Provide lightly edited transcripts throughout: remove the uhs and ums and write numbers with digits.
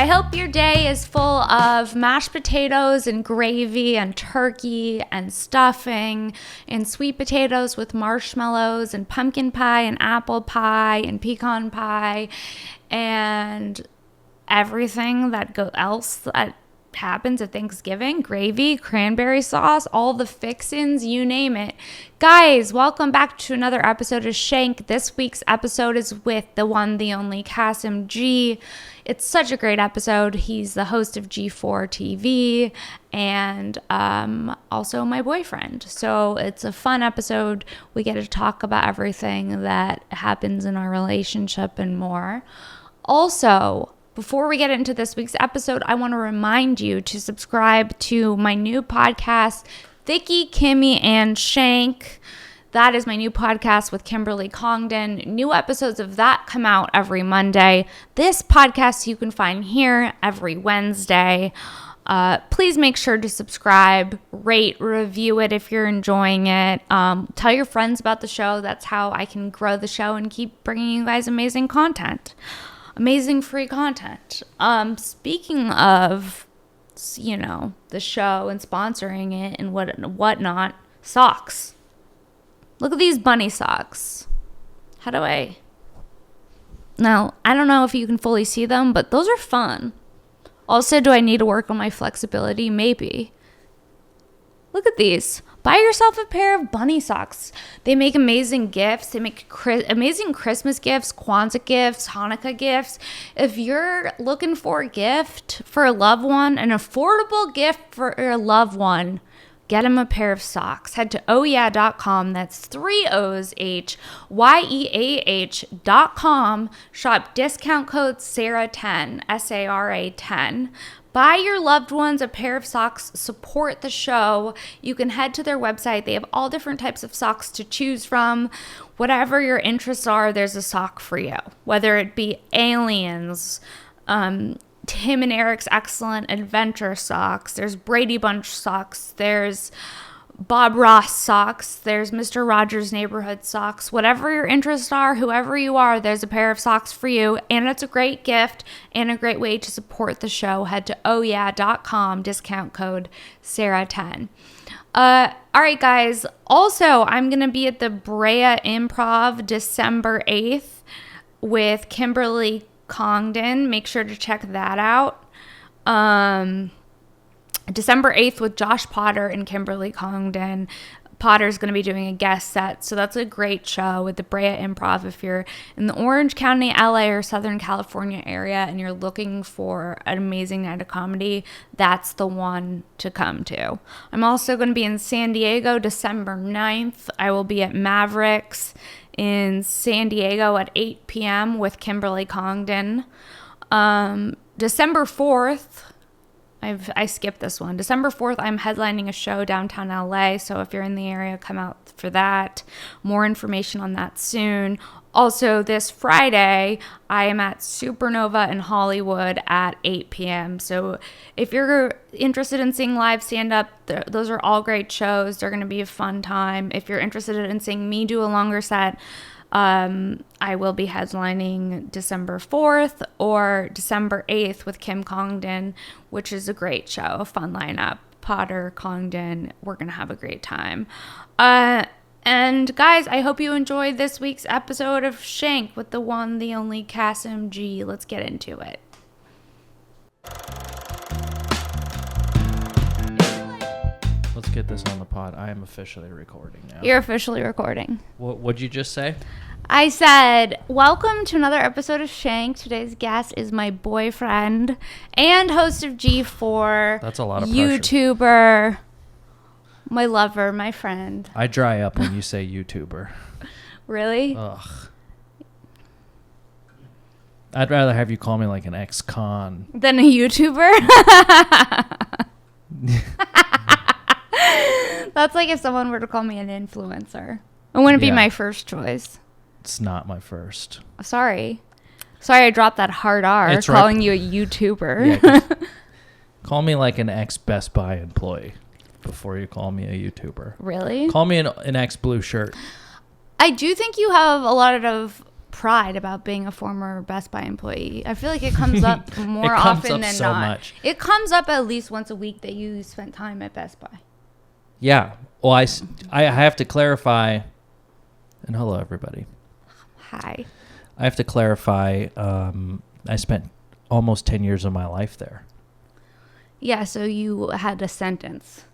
I hope your day is full of mashed potatoes and gravy and turkey and stuffing and sweet potatoes with marshmallows and pumpkin pie and apple pie and pecan pie and everything else that happens at Thanksgiving. Gravy, cranberry sauce, all the fixins, you name it. Guys, welcome back to another episode of Shank. This week's episode is with the one, the only Kassem G. It's such a great episode. He's the host of G4 TV and also my boyfriend. So it's a fun episode. We get to talk about everything that happens in our relationship and more. Also, before we get into this week's episode, I want to remind you to subscribe to my new podcast, Thicky, Kimmy, and Shank. That is my new podcast with Kimberly Congdon. New episodes of that come out every Monday. This podcast you can find here every Wednesday. Please make sure to subscribe, rate, review it if you're enjoying it. Tell your friends about the show. That's how I can grow the show and keep bringing you guys amazing content. Amazing free content. Speaking of, the show and sponsoring it and whatnot, socks. Look at these bunny socks. Now, I don't know if you can fully see them, but those are fun. Also, do I need to work on my flexibility? Maybe. Look at these. Buy yourself a pair of bunny socks. They make amazing gifts. They make amazing Christmas gifts, Kwanzaa gifts, Hanukkah gifts. If you're looking for a gift for a loved one, an affordable gift for your loved one, get them a pair of socks. Head to ohyeah.com. That's 3 O's HYEAH.com. Shop discount code SARA10, SARA10. Buy your loved ones a pair of socks. Support the show. You can head to their website. They have all different types of socks to choose from. Whatever your interests are, there's a sock for you. Whether it be aliens, Tim and Eric's Excellent Adventure socks. There's Brady Bunch socks. There's Bob Ross socks. There's Mr. Rogers' Neighborhood socks. Whatever your interests are, whoever you are, there's a pair of socks for you. And it's a great gift and a great way to support the show. Head to ohyeah.com, discount code SARA10. All right, guys. Also, I'm going to be at the Brea Improv December 8th with Kimberly Congdon. Make sure to check that out. December 8th with Josh Potter and Kimberly Congdon. Potter's going to be doing a guest set, so that's a great show with the Brea Improv. If you're in the Orange County, LA, or Southern California area and you're looking for an amazing night of comedy, that's the one to come to. I'm also going to be in San Diego December 9th. I will be at Mavericks in San Diego at 8 p.m. with Kimberly Congdon. December 4th, I skipped this one. December 4th, I'm headlining a show downtown LA, so if you're in the area, come out for that. More information on that soon. Also, this Friday, I am at Supernova in Hollywood at 8 p.m. So if you're interested in seeing live stand-up, those are all great shows. They're going to be a fun time. If you're interested in seeing me do a longer set, I will be headlining December 4th or December 8th with Kim Congdon, which is a great show, a fun lineup. Potter, Congdon, we're going to have a great time. And guys, I hope you enjoyed this week's episode of Shank with the one, the only Kassem G. Let's get into it. Let's get this on the pod. I am officially recording now. You're officially recording. What'd you just say? I said, welcome to another episode of Shank. Today's guest is my boyfriend and host of G4. That's a lot of pressure. YouTuber, my lover, my friend. I dry up when you say YouTuber. Really? Ugh. I'd rather have you call me like an ex-con. Than a YouTuber? That's like if someone were to call me an influencer. It wouldn't be my first choice. It's not my first. Sorry, I dropped that hard R it's calling you a YouTuber. Yeah, call me like an ex-Best Buy employee before you call me a YouTuber. Really? Call me an ex-blue shirt. I do think you have a lot of pride about being a former Best Buy employee. I feel like it comes up more It comes often up than so not. much. It comes up at least once a week that you spent time at Best Buy. Yeah. Well, I have to clarify, and hello, everybody. Hi. I have to clarify, I spent almost 10 years of my life there. Yeah, so you had a sentence.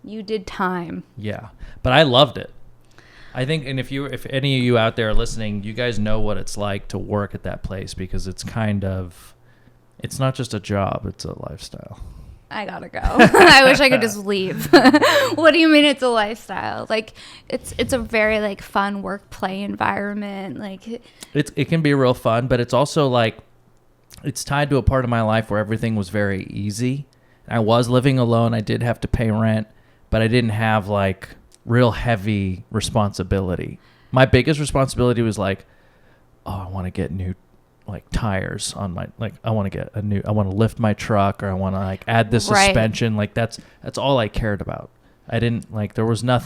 You did time. Yeah. But I loved it. I think, and if any of you out there are listening, you guys know what it's like to work at that place, because it's it's not just a job, it's a lifestyle. I gotta go. I wish I could just leave. What do you mean it's a lifestyle? Like, it's a very, like, fun work play environment. Like, it can be real fun, but it's also like, it's tied to a part of my life where everything was very easy. I was living alone. I did have to pay rent, but I didn't have like real heavy responsibility. My biggest responsibility was like, oh, I want to get new like tires on my, like, I want to lift my truck, or I want to like add this suspension. Like that's all I cared about. I didn't like, there was no,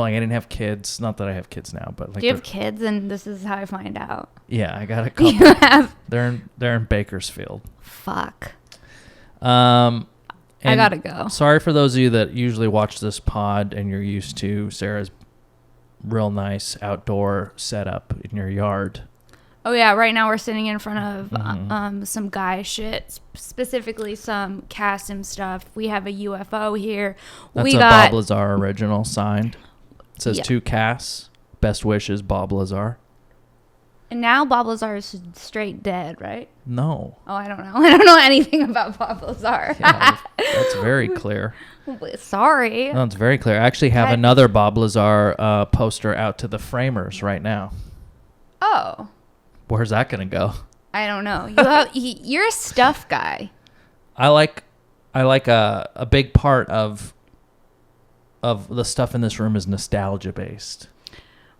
like, I didn't have kids. Not that I have kids now, but like, do you have kids? And this is how I find out. Yeah, I got a couple. You have? They're in Bakersfield. Fuck. I gotta go. Sorry for those of you that usually watch this pod and you're used to Sarah's real nice outdoor setup in your yard. Oh yeah, right now we're sitting in front of some guy shit, specifically some Kassem stuff. We have a UFO here. That's Bob Lazar original signed. It says, yeah. To Kass, best wishes, Bob Lazar. And now Bob Lazar is straight dead, right? No. Oh, I don't know. I don't know anything about Bob Lazar. Yeah, that's very clear. Sorry. No, it's very clear. I actually have another Bob Lazar poster out to the framers right now. Oh. Where's that going to go? I don't know. You're a stuff guy. I like a big part of the stuff in this room is nostalgia based.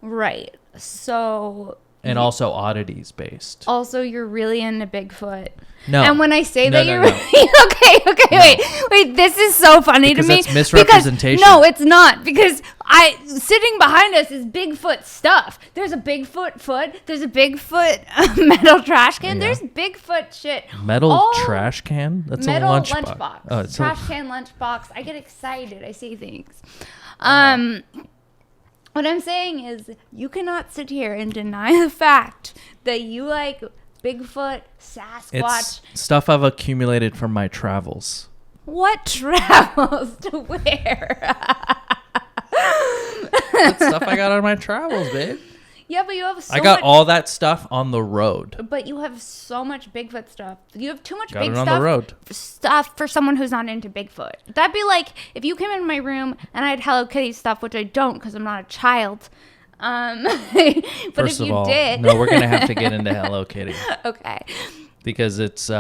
Right. So. And also oddities based. Also, you're really into Bigfoot. No. And when I say that you're no. okay, wait, this is so funny because to me. It's misrepresentation. No, it's not, because sitting behind us is Bigfoot stuff. There's a Bigfoot foot. There's a Bigfoot metal trash can. Yeah. There's Bigfoot shit. Metal trash can? That's metal a lunchbox. Oh, it's trash can, lunchbox. I get excited. I say things. What I'm saying is, you cannot sit here and deny the fact that you like Bigfoot, Sasquatch. It's stuff I've accumulated from my travels. What travels to where? That's stuff I got on my travels, babe. Yeah, but you have so much. I got all that stuff on the road. But you have so much Bigfoot stuff. You have too much Got big it on stuff. the road. Stuff for someone who's not into Bigfoot. That'd be like if you came in my room and I had Hello Kitty stuff, which I don't because I'm not a child. But First if of all, you did, no, we're gonna have to get into Hello Kitty. Okay. Because it's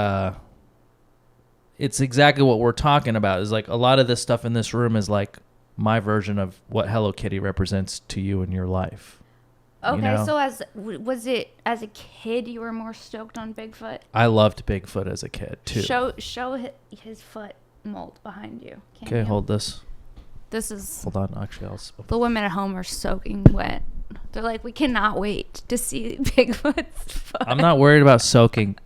exactly what we're talking about. Is like a lot of this stuff in this room is like my version of what Hello Kitty represents to you in your life. Okay, you know? so was it as a kid you were more stoked on Bigfoot? I loved Bigfoot as a kid too. Show his foot mold behind you. Okay, hold this. This is. Hold on, actually, The women at home are soaking wet. They're like, we cannot wait to see Bigfoot's foot. I'm not worried about soaking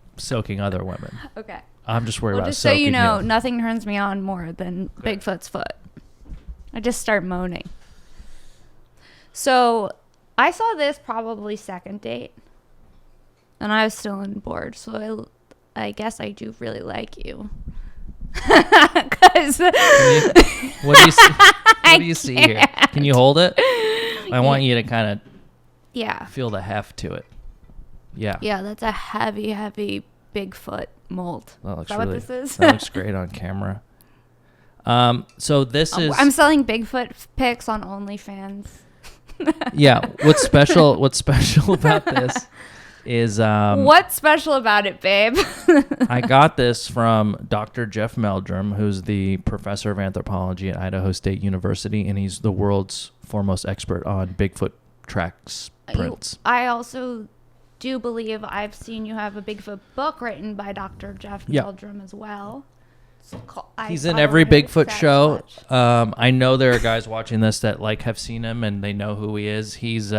other women. Okay. I'm just worried about just soaking so you know, you. nothing turns me on more than Bigfoot's foot. I just start moaning. So I saw this probably second date, and I was still on board. So I guess I do really like you. Cause what do you see? What do you see here? Can you hold it? I want you to kind of feel the heft to it. Yeah. Yeah, that's a heavy Bigfoot mold. That looks is that really, what this is? That looks great on camera. So this is. I'm selling Bigfoot pics on OnlyFans. Yeah. What's special about this is what's special about it, babe? I got this from Dr. Jeff Meldrum, who's the professor of anthropology at Idaho State University, and he's the world's foremost expert on Bigfoot tracks prints. I also do believe I've seen you have a Bigfoot book written by Dr. Jeff Meldrum as well. He's in every Bigfoot show. I know there are guys watching this that like have seen him and they know who he is. He's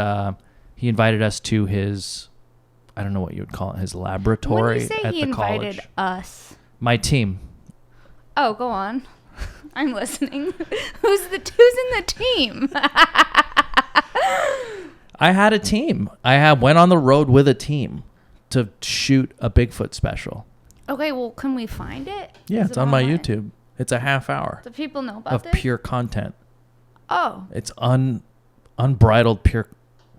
he invited us to his, I don't know what you would call it, his laboratory When you say at he the college. invited us. My team. Oh, go on. I'm listening. Who's in the team? I had a team. Went on the road with a team to shoot a Bigfoot special. Okay, well, can we find it? Yeah, Is it's it on my online? YouTube. It's a half hour Do people know about of this? pure content. Oh, It's unbridled pure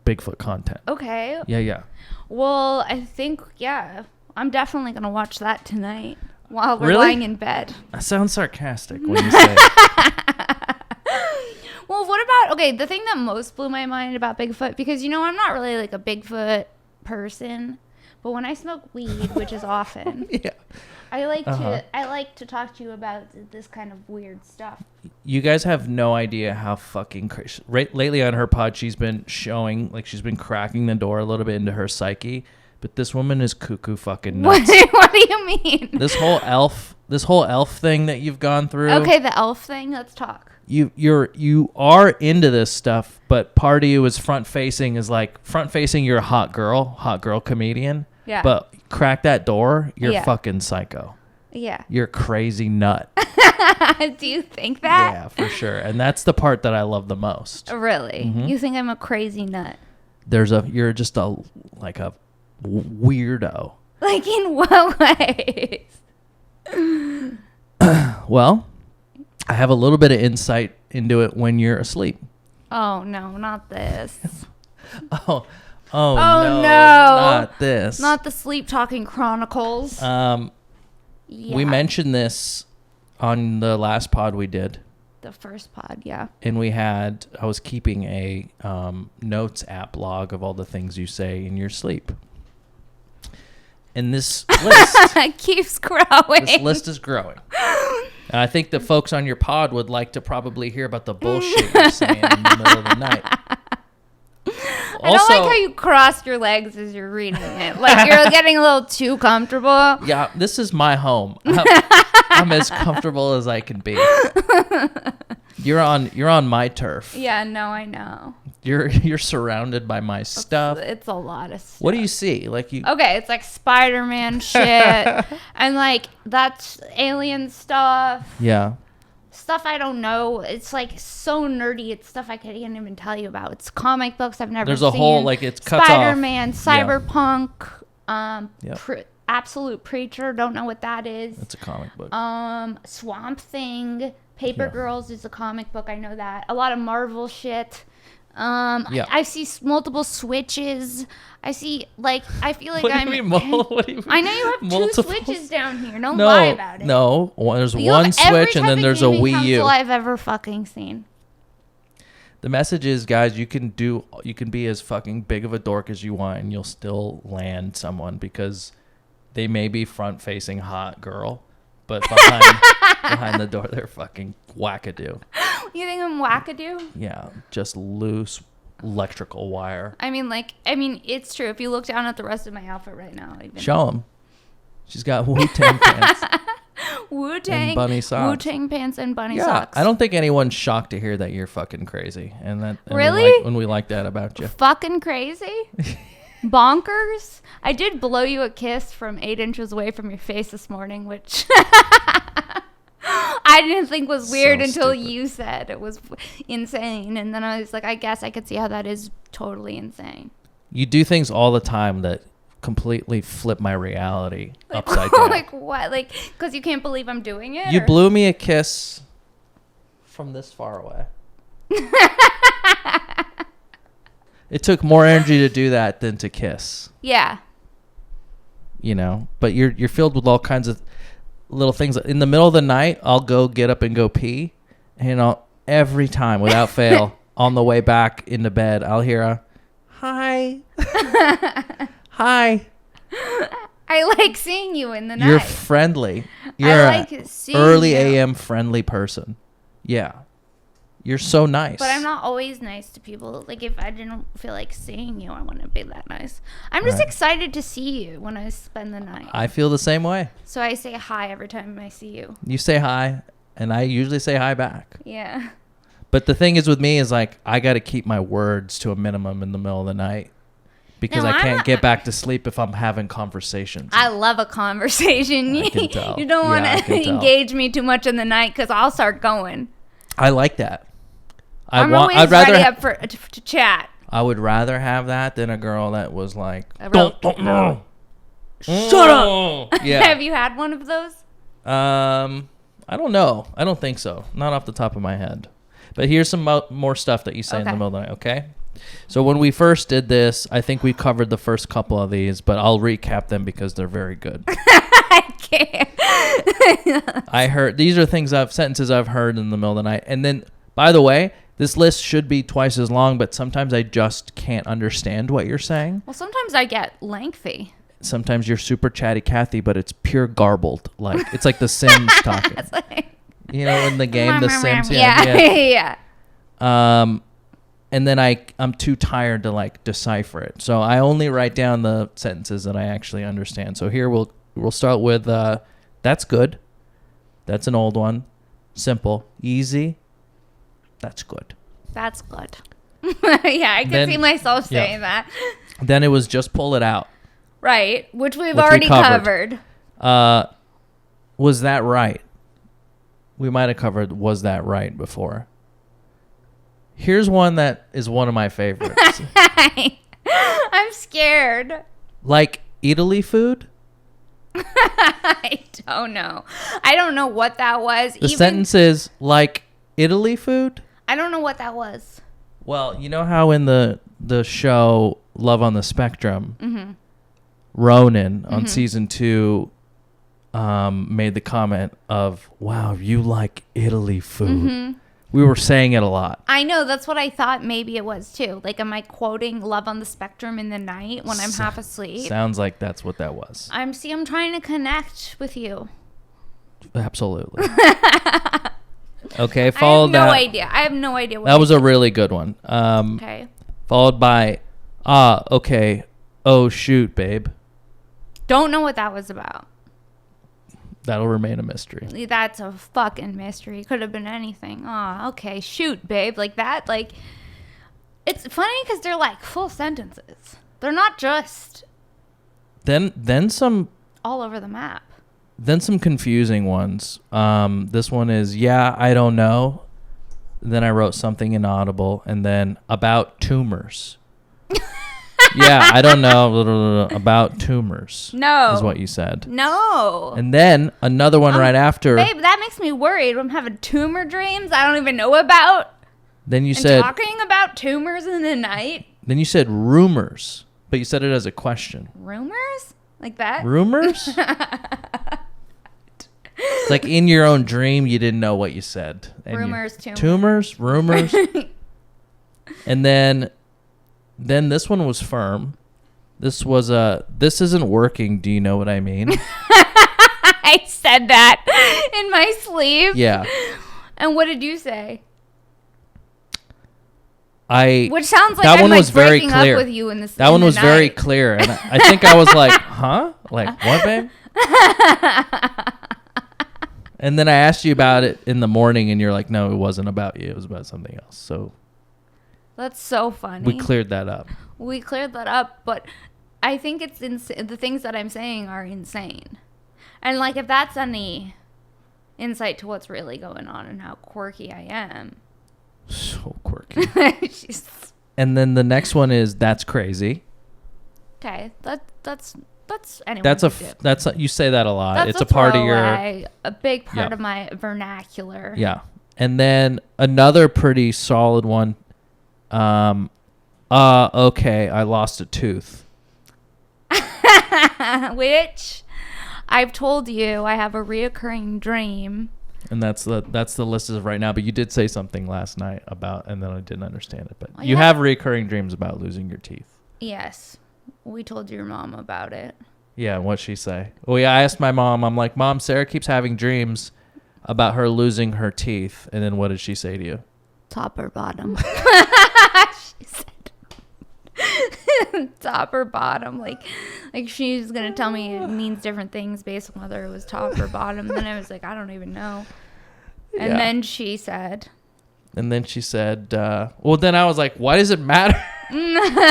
Bigfoot content. okay. Yeah. Well, I think, yeah, I'm definitely going to watch that tonight while we're Really? lying in bed. That sounds sarcastic when you say it. Well, what about, okay, the thing that most blew my mind about Bigfoot, because, I'm not really like a Bigfoot person, but when I smoke weed, which is often, Yeah. I like to talk to you about this kind of weird stuff. You guys have no idea how fucking crazy. Lately on her pod, she's been showing, like, she's been cracking the door a little bit into her psyche. But this woman is cuckoo fucking nuts. What do you mean? This whole elf thing that you've gone through. Okay, the elf thing. Let's talk. You are into this stuff, but part of you is front facing. You're a hot girl comedian. Yeah. But crack that door, you're Yeah. fucking psycho. Yeah. You're a crazy nut. Do you think that? Yeah, for sure. And that's the part that I love the most. Really? Mhm. You think I'm a crazy nut? You're just a weirdo. Like in what ways? Well, I have a little bit of insight into it when you're asleep. Oh no, not this. Oh no. not this. Not the sleep talking chronicles. Yeah. We mentioned this on the last pod we did. The first pod, yeah. And I was keeping a notes app log of all the things you say in your sleep. And this list, Keeps growing. this list is growing. And I think the folks on your pod would like to probably hear about the bullshit you're saying in the middle of the night. I don't like how you crossed your legs as you're reading it. Like you're getting a little too comfortable. Yeah, this is my home. I'm as comfortable as I can be. You're on my turf. Yeah, no, I know. You're surrounded by my stuff. It's a lot of stuff. What do you see? Okay, it's like Spider-Man shit. And like that's alien stuff. Yeah. Stuff I don't know. It's like so nerdy. It's stuff I can't even tell you about. It's comic books I've never seen. There's a whole it's cuts Spider-Man, off. Cyberpunk, Yep. Absolute Preacher. Don't know what that is. It's a comic book. Swamp Thing. Paper Girls is a comic book. I know that. A lot of Marvel shit. I see multiple switches. I see I feel like What do I'm. you mean, what do you mean? I know you have Multiple two switches down here. Don't lie about it. No, there's You one have every switch and type then of there's a gaming Wii U. console I've ever fucking seen. The message is, guys, you can be as fucking big of a dork as you want and you'll still land someone because they may be front facing hot girl, but behind the door they're fucking wackadoo. You think I'm wackadoo? Yeah, just loose electrical wire. I mean, it's true. If you look down at the rest of my outfit right now, Show them. She's got Wu-Tang pants. Wu-Tang and bunny socks. Wu-Tang pants and bunny Yeah, socks. I don't think anyone's shocked to hear that you're fucking crazy, and Really? when we like that about you. Fucking crazy? Bonkers? I did blow you a kiss from 8 inches away from your face this morning, which I didn't think was weird until stupid. you said it was insane. And then I was like, I guess I could see how that is totally insane. You do things all the time that completely flip my reality upside down. Like what? Like, because you can't believe I'm doing it? You or? blew me a kiss from this far away. It took more energy to do that than to kiss. Yeah. But you're filled with all kinds of little things. In the middle of the night, I'll get up and go pee, and every time without fail on the way back into bed, I'll hear a hi. Hi. I like seeing you in the night. You're friendly. You're I like an seeing early you. AM friendly person. Yeah. You're so nice. But I'm not always nice to people. Like, if I didn't feel like seeing you, I wouldn't be that nice. I'm just excited to see you when I spend the night. I feel the same way. So I say hi every time I see you. You say hi, and I usually say hi back. Yeah. But the thing is with me is I got to keep my words to a minimum in the middle of the night because No, I I'm can't not- get back to sleep if I'm having conversations. I love a conversation. I can tell. You don't want Yeah, I to can tell. engage me too much in the night because I'll start going. I like that. I'm always ready up to chat. I would rather have that than a girl that was like, A real- don't. Shut up. Yeah. Have you had one of those? I don't know. I don't think so. Not off the top of my head. But here's some more stuff that you say in the Okay. middle of the night, okay? So when we first did this, I think we covered the first couple of these, but I'll recap them because they're very good. I can't. I heard, these are sentences I've heard in the middle of the night. And then, by the way, this list should be twice as long, but sometimes I just can't understand what you're saying. Well, sometimes I get lengthy. Sometimes you're super chatty Cathy, but it's pure garbled. Like, it's like the Sims talking. It's like, You know, in the game, The Sims. yeah. And then I'm too tired to like decipher it. So I only write down the sentences that I actually understand. So here we'll start with that's good. That's an old one. Simple. Easy. That's good. That's good. Yeah, I can see myself saying that. Then it was just pull it out. Right, which we've Which we already covered. covered. Was that right? We might have covered was that right before. Here's one that is one of my favorites. I'm scared. Like Italy food? I don't know. I don't know what that was. The sentence is like Italy food? I don't know what that was. Well, you know how in the show Love on the Spectrum, Mm-hmm. Ronan on season 2 made the comment of, wow, you like Italy food. Mm-hmm. We were saying it a lot. I know. That's what I thought maybe it was too. Like, am I quoting Love on the Spectrum in the night when I'm half asleep? Sounds like that's what that was. I'm trying to connect with you. Absolutely. Okay, I followed have no that. idea. I have no idea what That was a really good one. Okay. Followed by, okay. Oh, shoot, babe. Don't know what that was about. That'll remain a mystery. That's a fucking mystery. Could have been anything. Oh, okay. Shoot, babe. Like that. Like, it's funny because they're like full sentences. They're not just Then some all over the map. Then some confusing ones. This one is, yeah, I don't know. Then I wrote something inaudible. And then about tumors. Yeah, I don't know about tumors. No. Is what you said. No. And then another one right after. Babe, that makes me worried. I'm having tumor dreams I don't even know about. Then you And said. talking about tumors in the night. Then you said rumors. But you said it as a question. Rumors? Like that? Rumors? It's like in your own dream, you didn't know what you said. And Rumors, tumors, rumors. And then this one was firm. This was this isn't working. Do you know what I mean? I said that in my sleep. Yeah. And what did you say? Which sounds like that I'm one like was very breaking clear. up with you in this. That one was very clear, and I think I was like, huh? Like what, babe? And then I asked you about it in the morning, and you're like, no, it wasn't about you. It was about something else. So That's so funny. we cleared that up. We cleared that up, but I think it's the things that I'm saying are insane. And like, if that's any insight to what's really going on and how quirky I am. So quirky. She's, And then the next one is that's crazy. okay, that's anyone. That's you say that a lot. That's It's a part of your throwaway, a big part Yeah. of my vernacular. yeah. And then another pretty solid one. Okay, I lost a tooth. Which I've told you I have a reoccurring dream. And that's the list as of right now. But you did say something last night about, and then I didn't understand it. But Well, you yeah. have recurring dreams about losing your teeth. Yes, we told your mom about it. Yeah, and what'd she say? Well, yeah, I asked my mom. I'm like, Mom, Sarah keeps having dreams about her losing her teeth. And then what did she say to you? Top or bottom? She said top or bottom. Like she's gonna tell me it means different things based on whether it was top or bottom. Then I was like, I don't even know. And Yeah. then she said, well, then I was like, why does it matter? I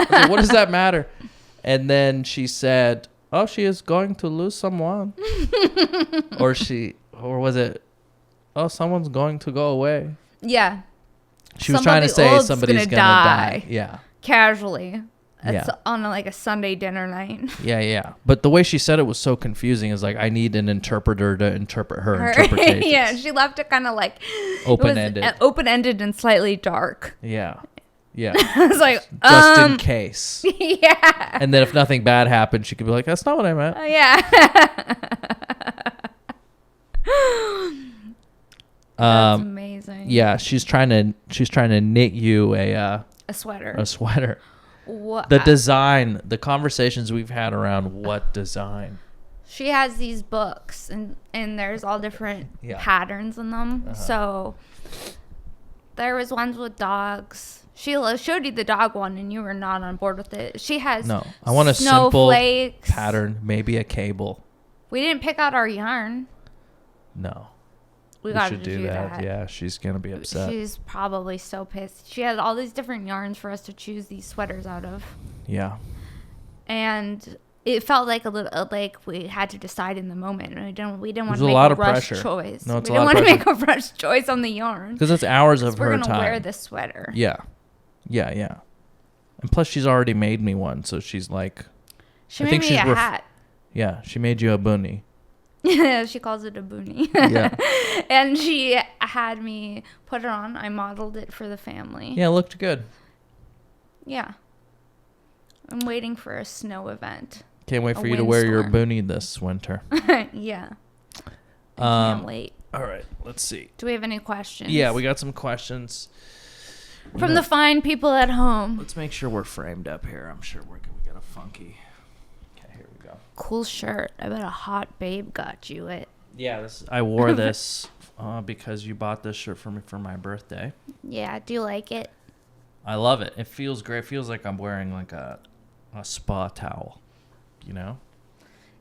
was like, what does that matter? And then she said, "Oh, she is going to lose someone," or was it? "Oh, someone's going to go away." Yeah. She was trying to say old's somebody's gonna die. Yeah. Casually. It's Yeah. on like a Sunday dinner night. Yeah. But the way she said it was so confusing. Is like, I need an interpreter to interpret her interpretation. Yeah, she left it kind of like Open-ended. Open-ended and slightly dark. Yeah. I was like, just in case. Yeah. And then if nothing bad happened, she could be like, "That's not what I meant." Yeah. That's amazing. Yeah, she's trying to knit you a sweater. A sweater. What? The design, the conversations we've had around what design. She has these books and there's all different patterns in them. Uh-huh. So there was ones with dogs. Sheila showed you the dog one and you were not on board with it. She has No, I want a simple snowflakes. pattern, maybe a cable. We didn't pick out our yarn. No. We got to should do that. Yeah, she's going to be upset. She's probably so pissed. She has all these different yarns for us to choose these sweaters out of. Yeah. And it felt like a little like we had to decide in the moment. We didn't want to a make lot a of rush pressure. choice. No, it's we a didn't lot want of to make a rush choice on the yarn. Because it's hours of her we're time. gonna wear this sweater. Yeah. And plus, she's already made me one, so she's like. She made me a hat. Yeah, she made you a boonie. She calls it a boonie. Yeah. And she had me put it on. I modeled it for the family. Yeah, it looked good. Yeah. I'm waiting for a snow event. Can't wait for you to wear your boonie this winter. Yeah. I can't wait. All right, let's see. Do we have any questions? Yeah, we got some questions. From the fine people at home. Let's make sure we're framed up here. I'm sure we got a funky. Okay, here we go. Cool shirt. I bet a hot babe got you it. Yeah, I wore this because you bought this shirt for me for my birthday. Yeah, do you like it? I love it. It feels great. It feels like I'm wearing like a spa towel, you know?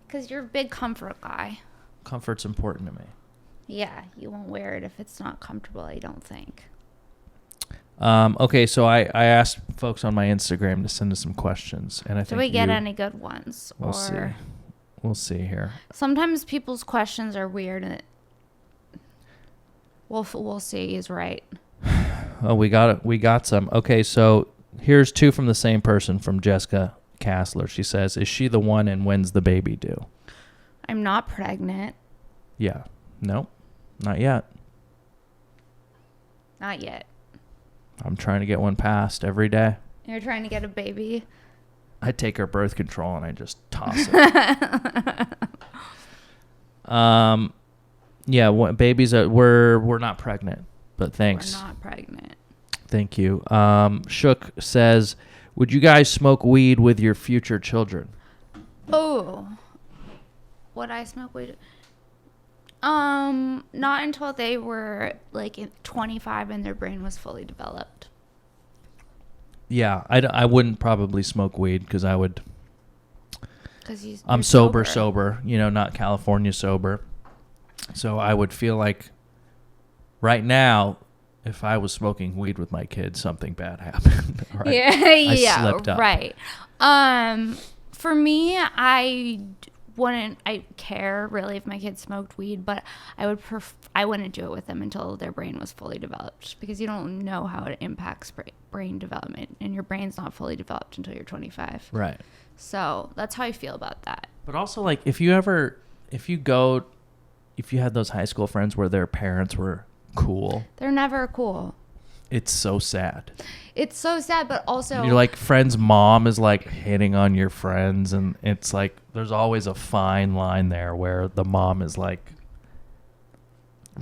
Because you're a big comfort guy. Comfort's important to me. Yeah, you won't wear it if it's not comfortable, I don't think. Okay, so I asked folks on my Instagram to send us some questions, and I think do we get any good ones? We'll see. We'll see here. Sometimes people's questions are weird, and we'll see. He's right. Oh, we got some. Okay, so here's two from the same person, from Jessica Kassler. She says, "Is she the one, and when's the baby due?" I'm not pregnant. Yeah. No, not yet. Not yet. I'm trying to get one passed every day. You're trying to get a baby? I take her birth control and I just toss it. Yeah, babies we're not pregnant, but thanks. We're not pregnant. Thank you. Shook says, "Would you guys smoke weed with your future children?" Oh. Would I smoke weed? Not until they were like 25 and their brain was fully developed. Yeah, I wouldn't probably smoke weed because I would. Because I'm sober, you know, not California sober. So I would feel like right now, if I was smoking weed with my kids, something bad happened. Right? Yeah, I slipped up. Right. For me, I care really if my kids smoked weed, but I wouldn't do it with them until their brain was fully developed, because you don't know how it impacts brain development, and your brain's not fully developed until you're 25. Right. So that's how I feel about that. But also, like, if you had those high school friends where their parents were cool, they're never cool. It's so sad. It's so sad, but also you're like, friend's mom is like hitting on your friends, and it's like there's always a fine line there where the mom is like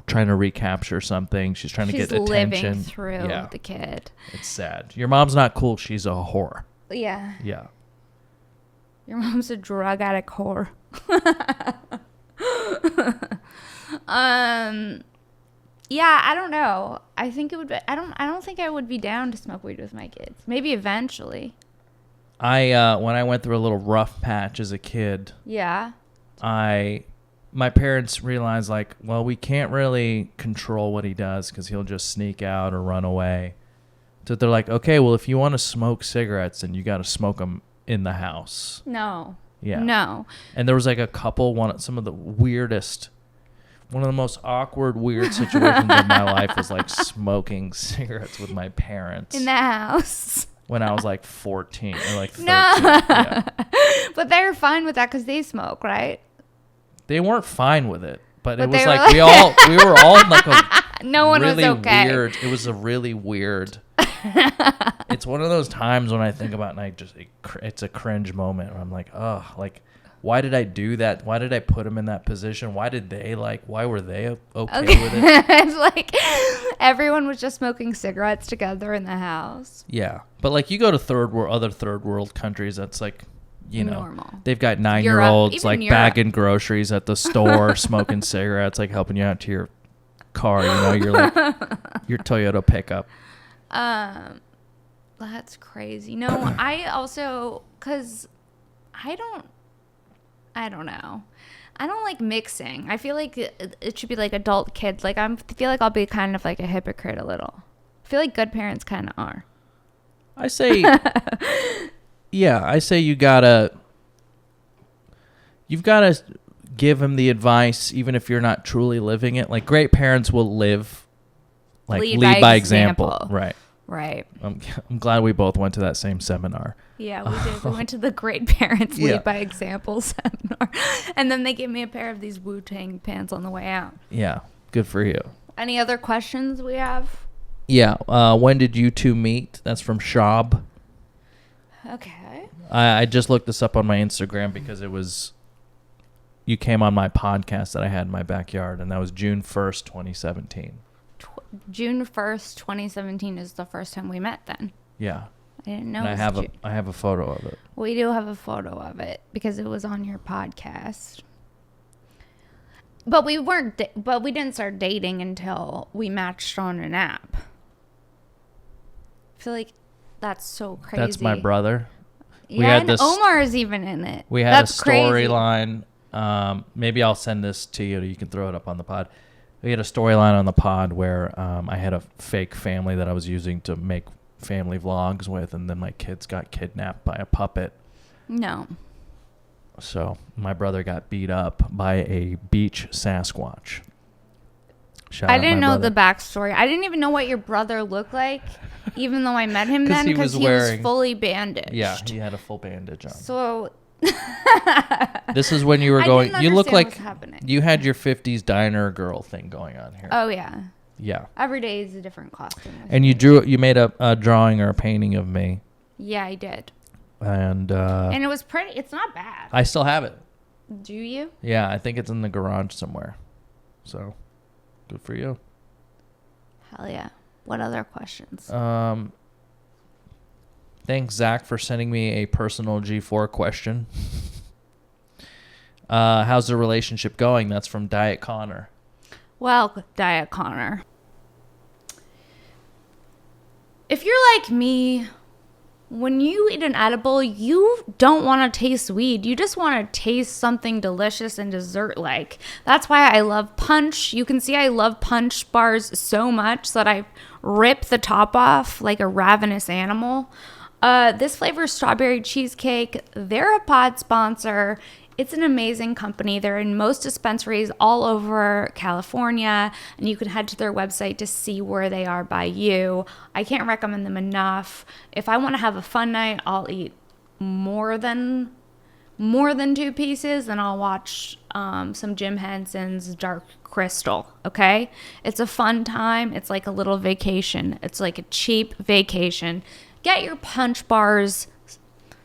trying to recapture something. She's trying to get attention. She's living through the kid. It's sad. Your mom's not cool. She's a whore. Yeah. Yeah. Your mom's a drug addict whore. Yeah, I don't know. I think it would be, I don't think I would be down to smoke weed with my kids. Maybe eventually. When I went through a little rough patch as a kid. Yeah. My parents realized, like, well, we can't really control what he does because he'll just sneak out or run away. So they're like, okay, well, if you want to smoke cigarettes, then you got to smoke them in the house. No. Yeah. No. And there was like a couple, one of the most awkward, weird situations of my life was like smoking cigarettes with my parents. In the house. When I was like 14 or like 13. No. Yeah. But they were fine with that because they smoke, right? They weren't fine with it. But it they was were like we were all in like a no one really was okay. weird. It was a really weird. It's one of those times when I think about it and it's a cringe moment where I'm like, oh, like, why did I do that? Why did I put them in that position? Why were they okay with it? It's like everyone was just smoking cigarettes together in the house. Yeah. But like you go to other third world countries, that's like, you know, normal. They've got 9-year-olds Europe, like bagging groceries at the store, smoking cigarettes, like helping you out to your car. You know, you're like your Toyota pickup. That's crazy. No, I also, cause I don't know. I don't like mixing. I feel like it should be like adult kids. Like I feel like I'll be kind of like a hypocrite a little. I feel like good parents kind of are. I say, yeah, I say you've got to give him the advice, even if you're not truly living it. Like great parents will lead by example. Right. Right. I'm glad we both went to that same seminar. Yeah, we did. We went to the Great Parents Lead by Example seminar. And then they gave me a pair of these Wu-Tang pants on the way out. Yeah, good for you. Any other questions we have? Yeah, when did you two meet? That's from Shab. Okay. I just looked this up on my Instagram because you came on my podcast that I had in my backyard, and that was June 1st, 2017. June 1st, 2017 is the first time we met then. Yeah. I didn't know. And I have a photo of it. We do have a photo of it because it was on your podcast. But we didn't start dating until we matched on an app. I feel like that's so crazy. That's my brother. Yeah, and Omar is even in it. We had a storyline. Maybe I'll send this to you. You can throw it up on the pod. We had a storyline on the pod where I had a fake family that I was using to make family vlogs with, and then my kids got kidnapped by a puppet. No. So my brother got beat up by a beach Sasquatch. I didn't know the backstory. I didn't even know what your brother looked like, even though I met him then, because he was fully bandaged. Yeah, he had a full bandage on. So this is when you were going. You look like you had your 50s diner girl thing going on here. Oh yeah. Yeah. Every day is a different costume. And you made a drawing or a painting of me. Yeah, I did. And it was pretty. It's not bad. I still have it. Do you? Yeah, I think it's in the garage somewhere. So, good for you. Hell yeah. What other questions? Thanks, Zach, for sending me a personal G4 question. How's the relationship going? That's from Diet Connor. Well, Diet Connor, if you're like me, when you eat an edible, you don't want to taste weed. You just want to taste something delicious and dessert-like. That's why I love Punch. You can see I love Punch bars so much that I rip the top off like a ravenous animal. This flavor is strawberry cheesecake. They're a pod sponsor. It's an amazing company. They're in most dispensaries all over California, and you can head to their website to see where they are by you. I can't recommend them enough. If I want to have a fun night, I'll eat more than 2 pieces, then I'll watch some Jim Henson's Dark Crystal, okay? It's a fun time. It's like a little vacation. It's like a cheap vacation. Get your Punch bars,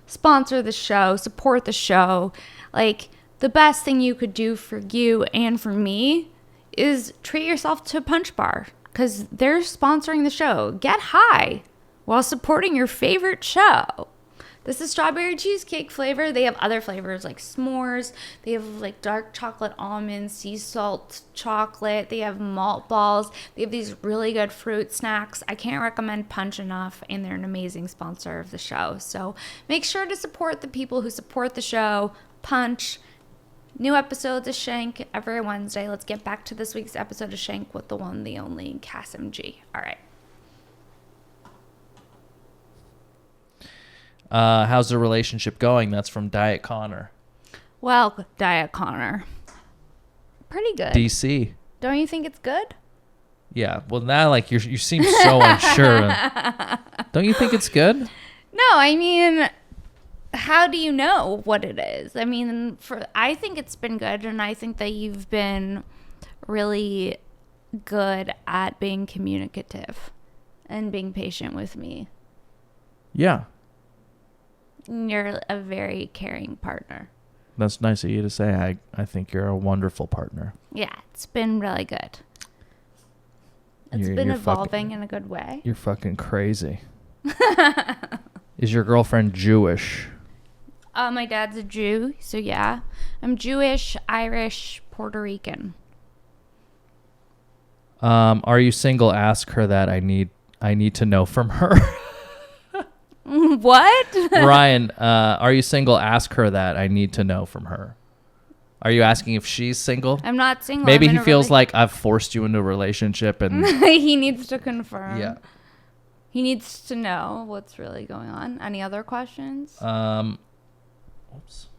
sponsor the show, support the show. Like, the best thing you could do for you and for me is treat yourself to a Punch bar because they're sponsoring the show. Get high while supporting your favorite show. This is strawberry cheesecake flavor. They have other flavors like s'mores. They have like dark chocolate almond, sea salt chocolate. They have malt balls. They have these really good fruit snacks. I can't recommend Punch enough, and they're an amazing sponsor of the show. So make sure to support the people who support the show. Punch. New episodes of Shank every Wednesday. Let's get back to this week's episode of Shank with the one, the only Kassem G. All right. How's the relationship going? That's from Diet Connor. Well, Diet Connor. Pretty good. DC. Don't you think it's good? Yeah. Well, now like you seem so unsure. Don't you think it's good? No, I mean, how do you know what it is? I mean, I think it's been good, and I think that you've been really good at being communicative and being patient with me. Yeah. You're a very caring partner. That's nice of you to say. I think you're a wonderful partner. Yeah, it's been really good. It's been evolving in a good way. You're fucking crazy. Is your girlfriend Jewish? My dad's a Jew, so yeah. I'm Jewish, Irish, Puerto Rican. Are you single? Ask her that. I need to know from her. What? Ryan, are you single? Ask her that. I need to know from her. Are you asking if she's single? I'm not single. Maybe he feels like I've forced you into a relationship and he needs to confirm. Yeah. He needs to know what's really going on. Any other questions? Oops.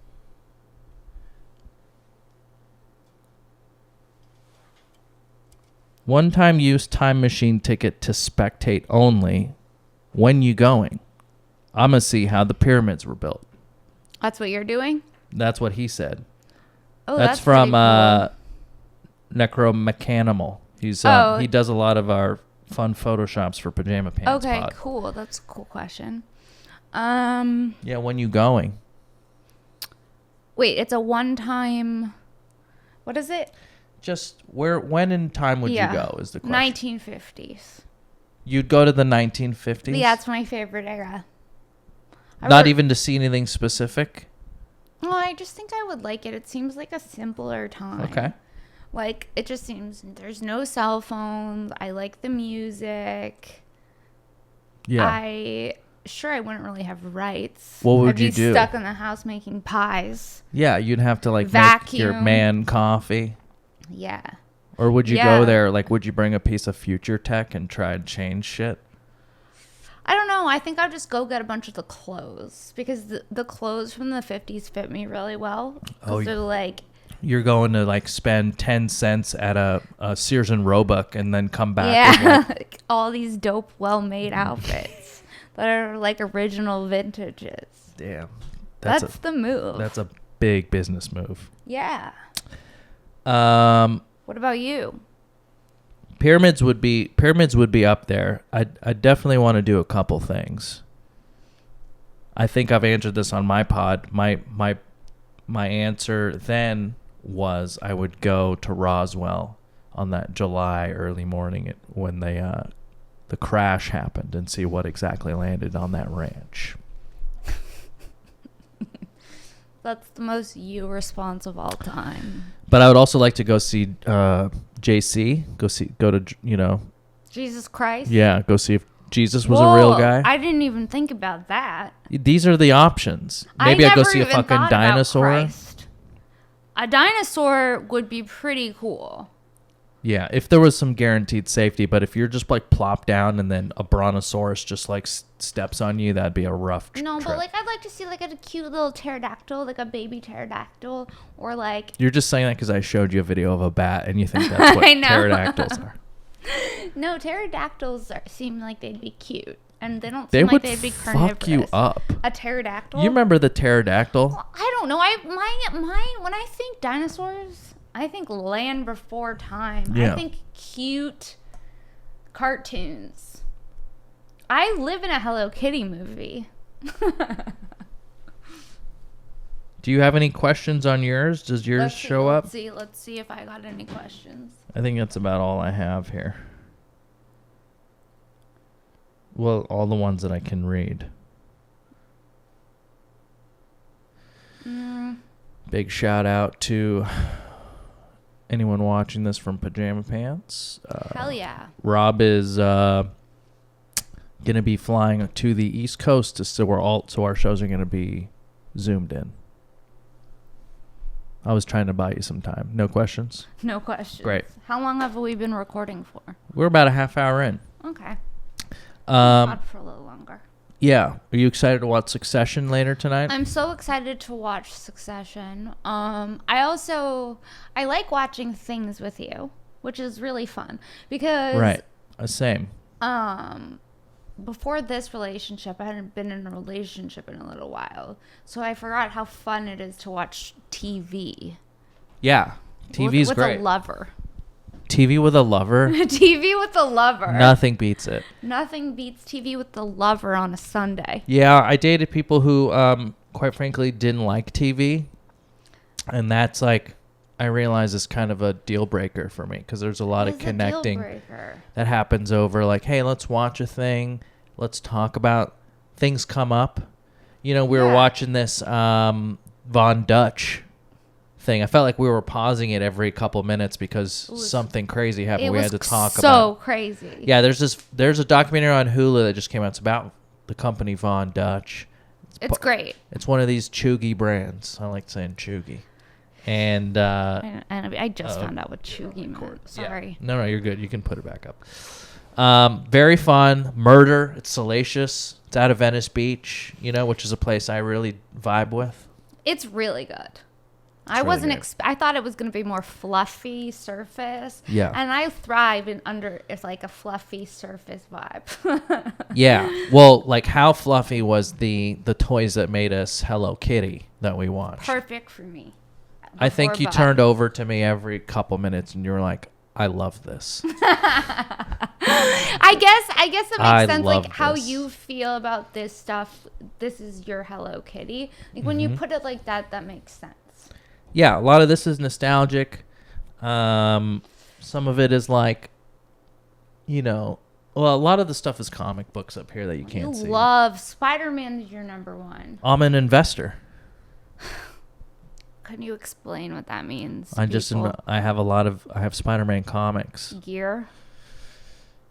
One-time use time machine ticket to spectate only. When you going? I'm going to see how the pyramids were built. That's what you're doing? That's what he said. Oh, that's from cool. Necromechanimal. He does a lot of our fun photoshops for Pajama Pants. Okay, cool. That's a cool question. Yeah, when you going? Wait, it's a one-time. What is it? Just when in time would you go is the question. 1950s. You'd go to the 1950s? Yeah, it's my favorite era. Not even to see anything specific? Well, I just think I would like it. It seems like a simpler time. Okay. Like, it just seems there's no cell phones. I like the music. Yeah. I wouldn't really have rights. What would you do? I'd be stuck in the house making pies. Yeah, you'd have to like vacuum. Make your man coffee. Yeah. Or would you go there, like, would you bring a piece of future tech and try to change shit? I don't know. I think I'll just go get a bunch of the clothes because the clothes from the 50s fit me really well. Because they're like... You're going to, like, spend 10 cents at a Sears and Roebuck and then come back with, like, all these dope, well-made outfits that are, like, original vintages. Damn. That's the move. That's a big business move. Yeah. What about you? Pyramids would be up there. I definitely want to do a couple things. I think I've answered this on my pod. My answer then was I would go to Roswell on that July early morning when the crash happened and see what exactly landed on that ranch. That's the most you response of all time. But I would also like to go see JC. Go to Jesus Christ. Yeah, go see if Jesus was a real guy. I didn't even think about that. These are the options. Maybe I'd go see a fucking dinosaur. A dinosaur would be pretty cool. Yeah, if there was some guaranteed safety, but if you're just like plop down and then a brontosaurus just like steps on you, that'd be a rough trip. But like I'd like to see like a cute little pterodactyl, like a baby pterodactyl, or like... You're just saying that because I showed you a video of a bat and you think that's what pterodactyls are. No, pterodactyls seem like they'd be cute. And they don't seem like they'd be carnivorous. They would fuck you up. A pterodactyl? You remember the pterodactyl? Well, I don't know. When I think dinosaurs... I think land before time. Yeah. I think cute cartoons. I live in a Hello Kitty movie. Do you have any questions on yours? Does yours show up? Let's see if I got any questions. I think that's about all I have here. Well, all the ones that I can read. Big shout out to anyone watching this from Pajama Pants. Hell yeah. Rob is going to be flying to the East Coast so our shows are going to be zoomed in. I was trying to buy you some time. No questions? No questions. Great. How long have we been recording for? We're about a half hour in. Okay. Not for a little longer. Yeah. Are you excited to watch Succession later tonight? I'm so excited to watch Succession. I like watching things with you, which is really fun because Right. Same. Before this relationship, I hadn't been in a relationship in a little while, so I forgot how fun it is to watch TV. Yeah. TV's with great. a lover. TV with a lover? TV with a lover. Nothing beats it. Nothing beats TV with the lover on a Sunday. Yeah, I dated people who, quite frankly, didn't like TV. And that's like, I realize is kind of a deal breaker for me because there's a lot of connecting that happens over like, hey, let's watch a thing. Let's talk about things come up. You know, we were watching this Von Dutch thing. I felt like we were pausing it every couple minutes because something crazy happened. We had to talk about. So crazy. Yeah, there's a documentary on Hulu that just came out. It's about the company Von Dutch. It's great. It's one of these chuggy brands. I like saying chuggy. And I just found out what chuggy meant. Sorry. Yeah. No, you're good. You can put it back up. Very fun. Murder. It's salacious. It's out of Venice Beach, you know, which is a place I really vibe with. It's really good. I thought it was going to be more fluffy surface. Yeah. And I thrive it's like a fluffy surface vibe. Yeah. Well, like how fluffy was the toys that made us Hello Kitty that we watched? Perfect for me. I think you turned over to me every couple minutes and you were like, I love this. I guess it makes sense, like how you feel about this stuff. This is your Hello Kitty. Like when you put it like that, that makes sense. Yeah, a lot of this is nostalgic. Some of it is like, you know, well, a lot of the stuff is comic books up here that you can't see. You love Spider-Man is your number one. I'm an investor. Can you explain what that means? I have Spider-Man comics. Gear?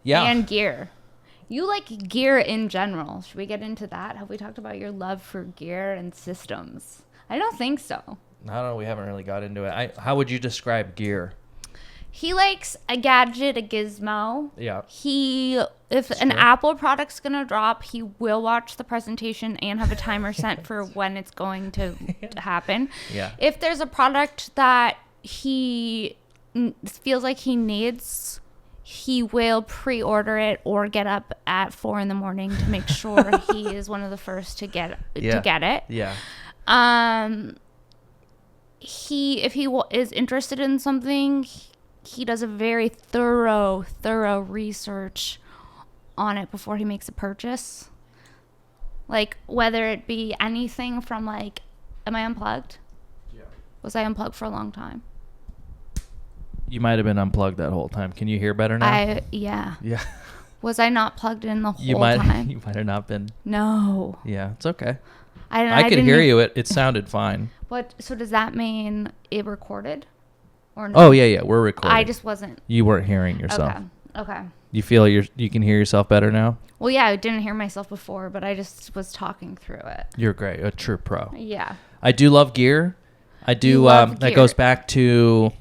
Yeah. And gear. You like gear in general. Should we get into that? Have we talked about your love for gear and systems? I don't think so. I don't know. We haven't really got into it. How would you describe gear? He likes a gadget, a gizmo. Yeah. If an Apple product's going to drop, he will watch the presentation and have a timer set for when it's going to happen. Yeah. If there's a product that he feels like he needs, he will pre-order it or get up at 4 a.m. to make sure he is one of the first to get it. Yeah. If he is interested in something, he does a very thorough research on it before he makes a purchase. Like whether it be anything from like, am I unplugged? Yeah. Was I unplugged for a long time? You might have been unplugged that whole time. Can you hear better now? Yeah. Yeah. Was I not plugged in the whole time? You might have not been. No. Yeah, it's okay. I could hear you. It sounded fine. So does that mean it recorded? Or no? Oh, yeah. We're recording. I just wasn't. You weren't hearing yourself. Okay. You feel you can hear yourself better now? Well, yeah, I didn't hear myself before, but I just was talking through it. You're great. A true pro. Yeah. I do love gear. I do. That goes back to,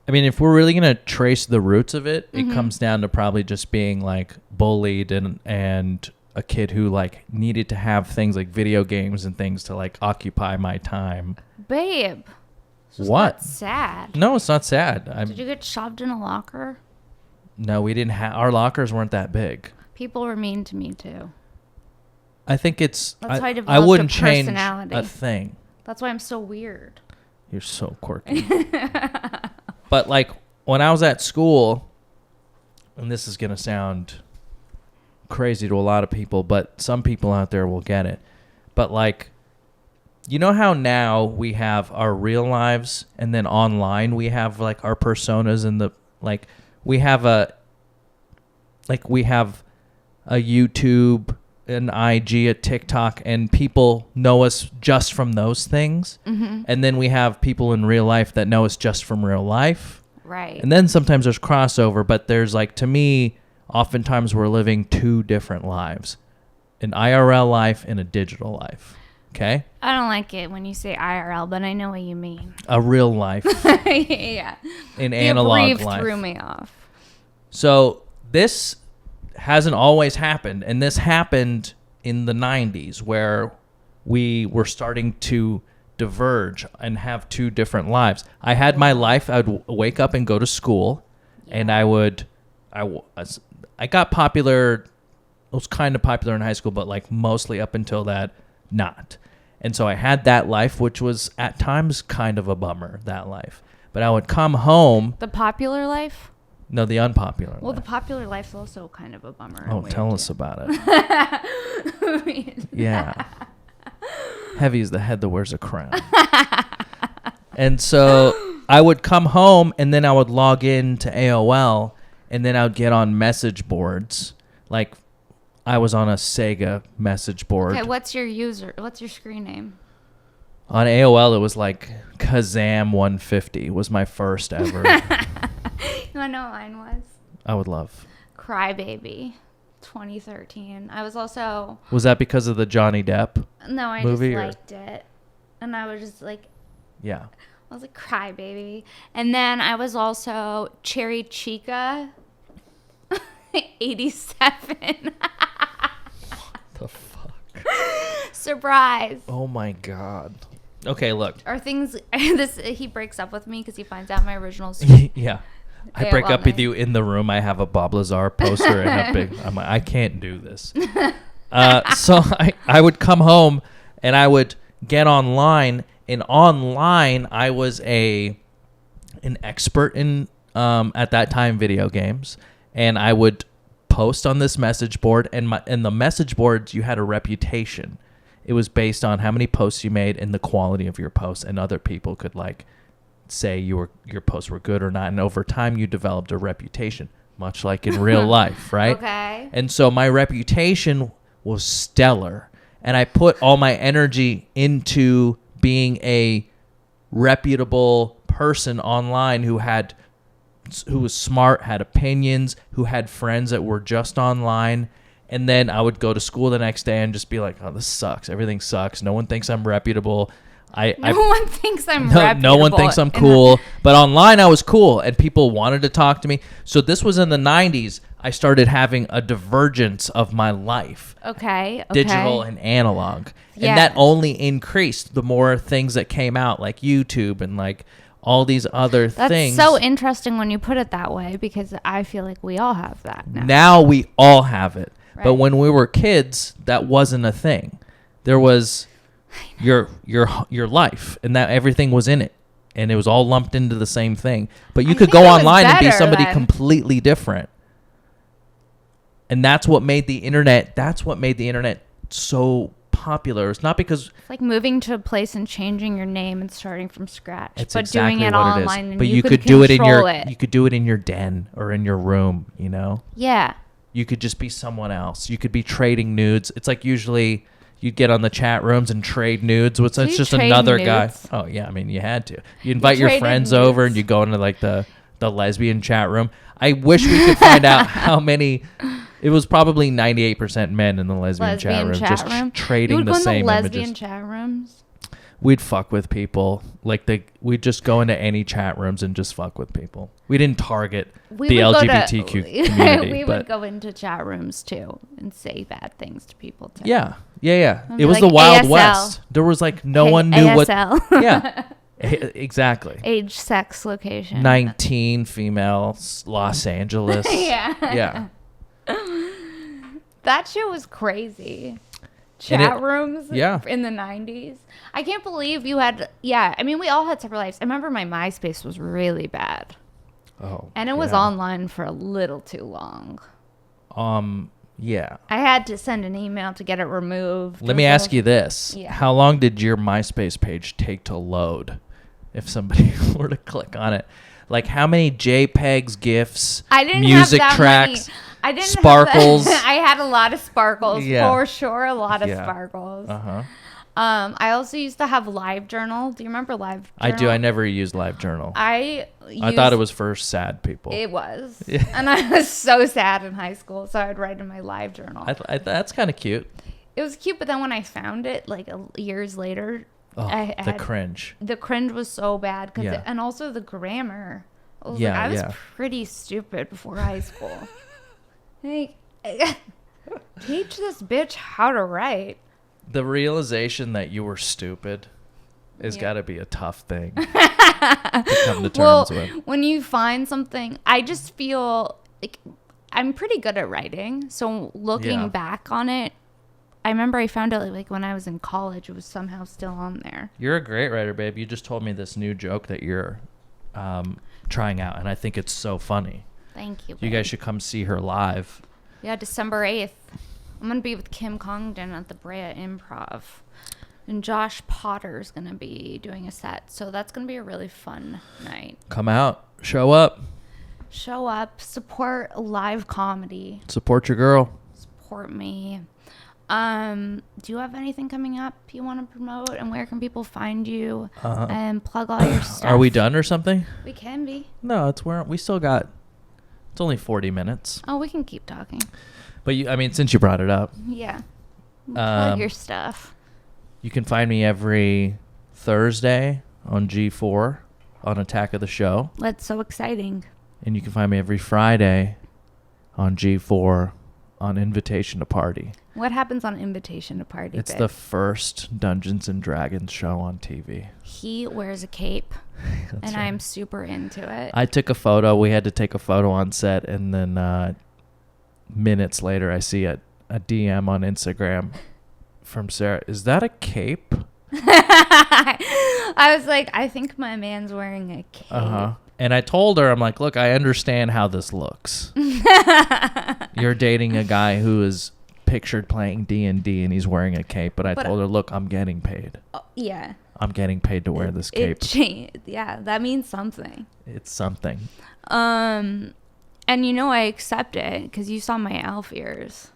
I mean, if we're really going to trace the roots of it, it comes down to probably just being like bullied and a kid who like needed to have things like video games and things to like occupy my time. Babe. What? That's sad. No, it's not sad. Did you get shoved in a locker? No, we didn't have. Our lockers weren't that big. People were mean to me too. I think it's. That's why I wouldn't change a thing. That's why I'm so weird. You're so quirky. But like when I was at school, and this is gonna sound crazy to a lot of people, but some people out there will get it. But like, you know how now we have our real lives and then online we have like our personas and we have a YouTube, an IG, a TikTok, and people know us just from those things. Mm-hmm. And then we have people in real life that know us just from real life. Right. And then sometimes there's crossover, but there's like, to me, oftentimes we're living two different lives, an IRL life and a digital life. Okay? I don't like it when you say IRL, but I know what you mean. A real life. Yeah. An analog life. Threw me off. So this hasn't always happened, and this happened in the 90s where we were starting to diverge and have two different lives. I had my life. I would wake up and go to school, and I got popular. I was kind of popular in high school, but like mostly up until that, not. And so I had that life, which was at times kind of a bummer, that life. But I would come home. The popular life? No, the unpopular Well, life. the popular life's also kind of a bummer. Oh, tell us about it. Yeah. Heavy is the head that wears a crown. And so I would come home, and then I would log in to AOL, and then I would get on message boards. Like, I was on a Sega message board. Okay, what's your screen name? On AOL, it was like Kassem 150 was my first ever. You want to know what mine was? I would love. Crybaby, 2013. I was also... Was that because of the Johnny Depp No, I movie, just liked it. And I was just like... Yeah. I was like, Crybaby. And then I was also Cherry Chica, 87. The fuck? Surprise. Oh my god. Okay, look. Or things... He breaks up with me because he finds out my original screen. Yeah. I break up with you in the room. I have a Bob Lazar poster and a big... I'm like, I can't do this. So I would come home and I would get online. And online, I was an expert in, at that time, video games. And I would post on this message board. And in the message boards, you had a reputation. It was based on how many posts you made and the quality of your posts. And other people could, like... say your posts were good or not, and over time you developed a reputation, much like in real life, right? Okay. And so my reputation was stellar, and I put all my energy into being a reputable person online who was smart, had opinions, who had friends that were just online. And then I would go to school the next day and just be like, oh, this sucks. Everything sucks. No one thinks I'm reputable. No one thinks I'm reputable. No one thinks I'm cool. But online, I was cool, and people wanted to talk to me. So this was in the 90s. I started having a divergence of my life. Okay. Digital and analog. Yeah. And that only increased the more things that came out, like YouTube and like all these other things. That's so interesting when you put it that way, because I feel like we all have that now. Now we all have it. Right. But when we were kids, that wasn't a thing. There was... your life, and that everything was in it, and it was all lumped into the same thing. But you could go online and be somebody completely different, and that's what made the internet so popular. It's not because it's like moving to a place and changing your name and starting from scratch, it's but exactly doing it what all it is. online. And but you could do it in you could do it in your den or in your room, you know. Yeah, you could just be someone else. You could be trading nudes. It's like usually you'd get on the chat rooms and trade nudes. It's just another guy. Oh, yeah. I mean, you had to. You invite your friends over and you go into like the lesbian chat room. I wish we could find out how many. It was probably 98% men in the lesbian chat room. Just trading the same images. Lesbian chat rooms? We'd fuck with people. We'd just go into any chat rooms and just fuck with people. We didn't target the LGBTQ community. We would go into chat rooms too and say bad things to people too. Yeah. It was like the Wild West. There was like no one knew ASL. what. Yeah. Exactly. Age, sex, location. 19, female, Los Angeles. Yeah. That shit was crazy. Chat rooms in the 90s. I can't believe you had... Yeah, I mean, we all had separate lives. I remember my MySpace was really bad. Oh. And it was online for a little too long. Yeah. I had to send an email to get it removed. Let me ask you this. Yeah. How long did your MySpace page take to load if somebody were to click on it? Like how many JPEGs, GIFs, music tracks, sparkles? I had a lot of sparkles, for sure. A lot of sparkles. Uh-huh. I also used to have LiveJournal. Do you remember LiveJournal? I do. I never used LiveJournal. I thought it was for sad people. It was. Yeah. And I was so sad in high school, so I'd write in my LiveJournal. That's kind of cute. It was cute, but then when I found it, like years later, the cringe. The cringe was so bad, and also the grammar. I was pretty stupid before high school. Teach this bitch how to write. The realization that you were stupid has got to be a tough thing to come to terms with. When you find something, I just feel like I'm pretty good at writing. So looking back on it, I remember I found out like when I was in college, it was somehow still on there. You're a great writer, babe. You just told me this new joke that you're trying out, and I think it's so funny. Thank you, babe. You guys should come see her live. Yeah, December 8th. I'm going to be with Kim Congdon at the Brea Improv. And Josh Potter's going to be doing a set. So that's going to be a really fun night. Come out. Show up. Show up. Support live comedy. Support your girl. Support me. Do you have anything coming up you want to promote? And where can people find you? And plug all your stuff. Are we done or something? We can be. No, we still got, it's only 40 minutes. Oh, we can keep talking. But since you brought it up. Yeah. Plug your stuff. You can find me every Thursday on G4 on Attack of the Show. That's so exciting. And you can find me every Friday on G4 on Invitation to Party. What happens on Invitation to Party? It's the first Dungeons and Dragons show on TV. He wears a cape, and right. I'm super into it. I took a photo. We had to take a photo on set, and then minutes later, I see a DM on Instagram from Sarah. Is that a cape? I was like, I think my man's wearing a cape. And I told her, I'm like, look, I understand how this looks. You're dating a guy who is pictured playing D&D and he's wearing a cape. But I told her, look, I'm getting paid. Yeah. I'm getting paid to wear this cape. Yeah, that means something. It's something. And I accept it because you saw my elf ears.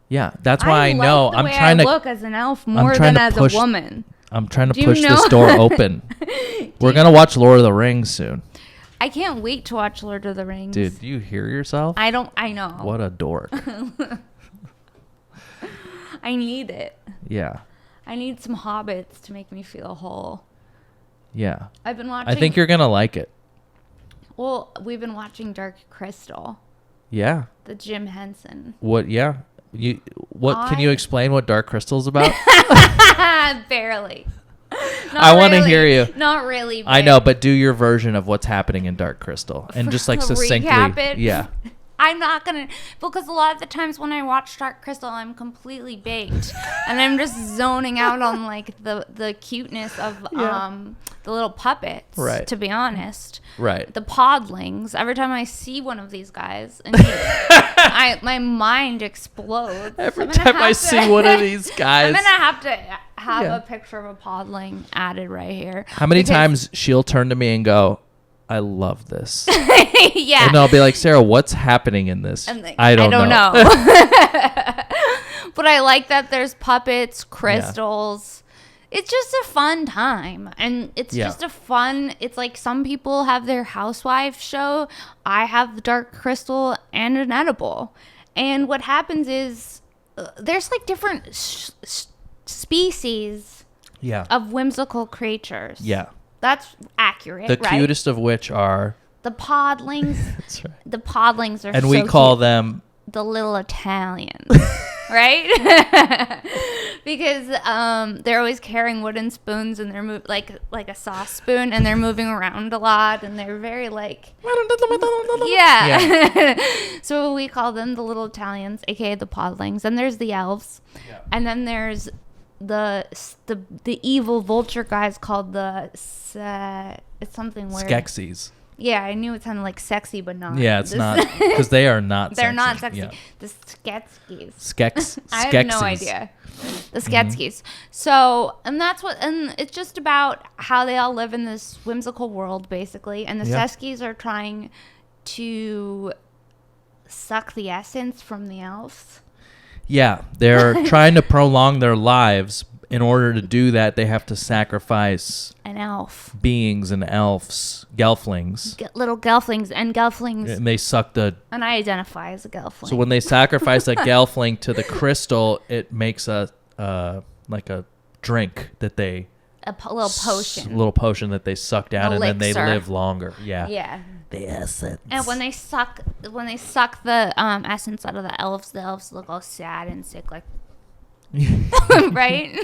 Yeah, that's why I know. I'm trying to look as an elf more than as a woman. I'm trying to push this door open. We're going to watch Lord of the Rings soon. I can't wait to watch Lord of the Rings. Dude, do you hear yourself? I know. What a dork. I need it. Yeah. I need some hobbits to make me feel whole. Yeah. I've been watching. I think you're going to like it. Well, we've been watching Dark Crystal. Yeah. The Jim Henson. What? Yeah. Can you explain what Dark Crystal's about? Barely. I want to hear you. Not really. I know, but do your version of what's happening in Dark Crystal and just like succinctly. Recap it? Yeah. I'm not going to, because a lot of the times when I watch Dark Crystal, I'm completely baked and I'm just zoning out on like the cuteness of the little puppets, right. To be honest. Right. The podlings. Every time I see one of these guys, and my mind explodes. Every time I see one of these guys. I'm going to have to have a picture of a podling added right here. How many times she'll turn to me and go, I love this. Yeah. And I'll be like, Sarah, what's happening in this? Like, I don't know. But I like that there's puppets, crystals. Yeah. It's just a fun time. And it's just it's like some people have their housewife show. I have the Dark Crystal and an edible. And what happens is there's like different species of whimsical creatures. Yeah. That's accurate, The right? cutest of which are... The podlings. That's right. The podlings are and we call them... The little Italians, right? Because they're always carrying wooden spoons and they're like a sauce spoon and they're moving around a lot and they're very like... Yeah. So we call them the little Italians, aka the podlings. And there's the elves. Yeah. And then there's... the evil vulture guys called it's something weird. Skeksis. Yeah, I knew it sounded like sexy, but not. Yeah, it's not, because they are not They're sexy. not sexy. Yeah. The Skeksis. Skeksis. I have no idea. The Skeksis. So, and it's just about how they all live in this whimsical world, basically. And the Skeksis are trying to suck the essence from the elves. Yeah, they're trying to prolong their lives. In order to do that, they have to sacrifice an elf beings and elves, gelflings, little gelflings, and gelflings. And they suck the. And I identify as a gelfling. So when they sacrifice a gelfling to the crystal, it makes like a drink that they. A little potion. Little potion that they suck down, and then they Elixir. live longer. Yeah. Yeah. The essence. And when they suck the essence out of the elves look all sad and sick, like, right?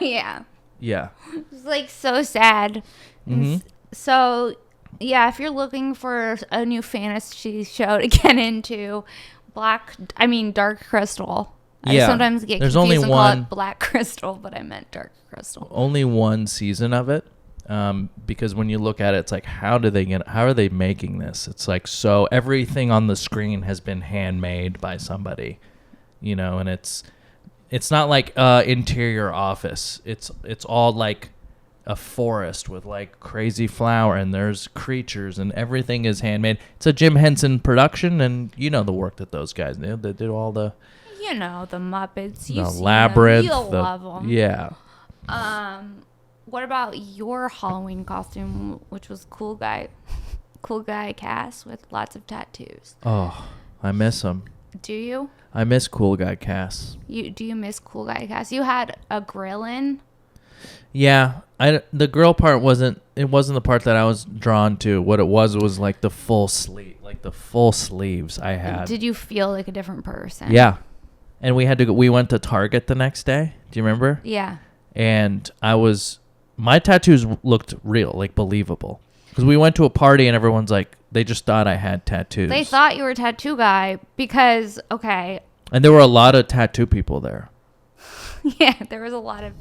Yeah. Yeah. It's like so sad. Mm-hmm. So, yeah, if you're looking for a new fantasy show to get into, Dark Crystal. Yeah. I sometimes get There's confused only and call one. it Black Crystal, but I meant Dark Crystal. Only one season of it. Because when you look at it, it's like, how are they making this? It's like, so everything on the screen has been handmade by somebody, and it's not like interior office. It's all like a forest with like crazy flower, and there's creatures, and everything is handmade. It's a Jim Henson production, and the work that those guys did. They did all the the Muppets, the Labyrinth, you'll love them. Yeah. What about your Halloween costume, which was cool guy Kass with lots of tattoos? Oh, I miss him. Do you? I miss cool guy Kass. Do you miss cool guy Kass? You had a grill in. Yeah, the grill part wasn't the part that I was drawn to. What it was like the full sleeves I had. Did you feel like a different person? Yeah, and we went to Target the next day. Do you remember? Yeah. And my tattoos looked real, like believable. Because we went to a party and everyone's like, they just thought I had tattoos. They thought you were a tattoo guy because, okay. And there were a lot of tattoo people there. Yeah, there was a lot of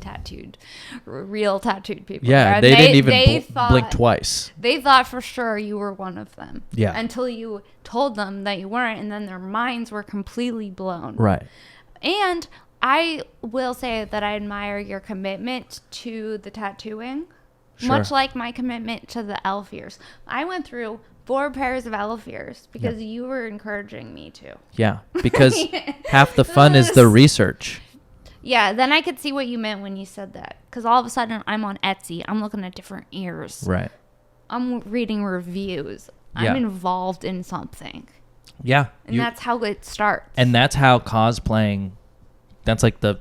real tattooed people. Yeah, there. they didn't even blink twice. They thought for sure you were one of them. Yeah. Until you told them that you weren't, and then their minds were completely blown. Right. And I will say that I admire your commitment to the tattooing, sure. Much like my commitment to the elf ears. I went through 4 pairs of elf ears because you were encouraging me to. Yeah, because half the fun is the research. Yeah, then I could see what you meant when you said that. Because all of a sudden, I'm on Etsy. I'm looking at different ears. Right. I'm reading reviews. Yeah. I'm involved in something. Yeah. And that's how it starts. And that's how cosplaying... That's like the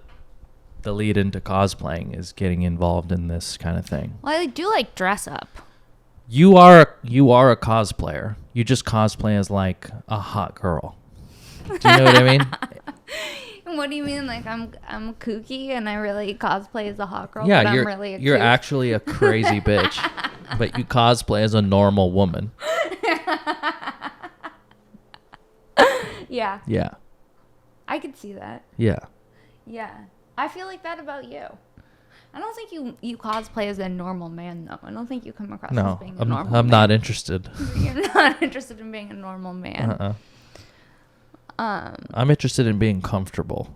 lead into cosplaying is getting involved in this kind of thing. Well, I do like dress up. You are a cosplayer. You just cosplay as like a hot girl. Do you know what I mean? What do you mean? Like I'm kooky and I really cosplay as a hot girl? Yeah, but I'm really you're actually a crazy bitch, but you cosplay as a normal woman. Yeah. Yeah. I could see that. Yeah. Yeah. I feel like that about you. I don't think you cosplay as a normal man, though. I don't think you come across as being a normal man. I'm not interested. You're not interested in being a normal man. I'm interested in being comfortable.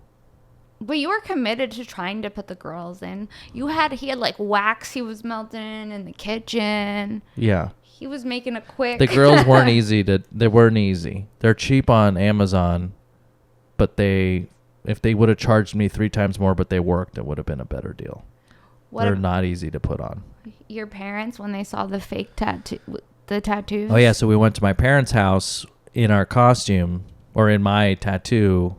But you were committed to trying to put the girls in. He had like wax he was melting in the kitchen. Yeah. He was making a quick. The girls weren't easy. They're cheap on Amazon, but if they would have charged me 3 times more, but they worked, it would have been a better deal. They're not easy to put on. Your parents, when they saw the fake tattoos? Oh, yeah. So we went to my parents' house in our costume, or in my tattoo.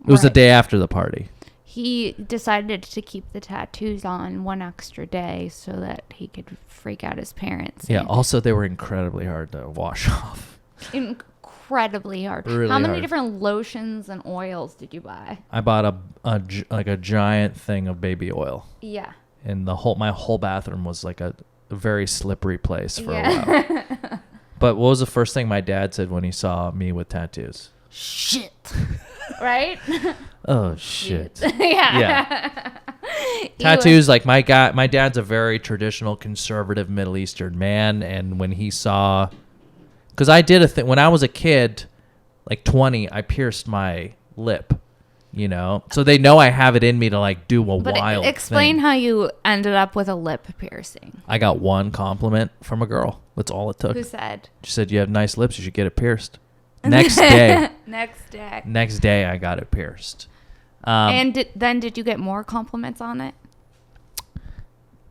It was the day after the party. He decided to keep the tattoos on 1 extra day so that he could freak out his parents. Yeah. Also, they were incredibly hard to wash off. Incredibly hard. Really How many hard. different lotions and oils did you buy? I bought a giant thing of baby oil. Yeah. And my whole bathroom was like a very slippery place for a while. But what was the first thing my dad said when he saw me with tattoos? Shit. Right? Oh, shit. Yeah. Tattoos, like my dad's a very traditional conservative Middle Eastern man. And when he saw, because I did a thing when I was a kid, like 20, I pierced my lip, so they know I have it in me to like do a wild explain thing. how you ended up with a lip piercing. I got one compliment from a girl. That's all it took. Who said? She said, "You have nice lips. You should get it pierced." Next day. Next day, I got it pierced. And did you get more compliments on it?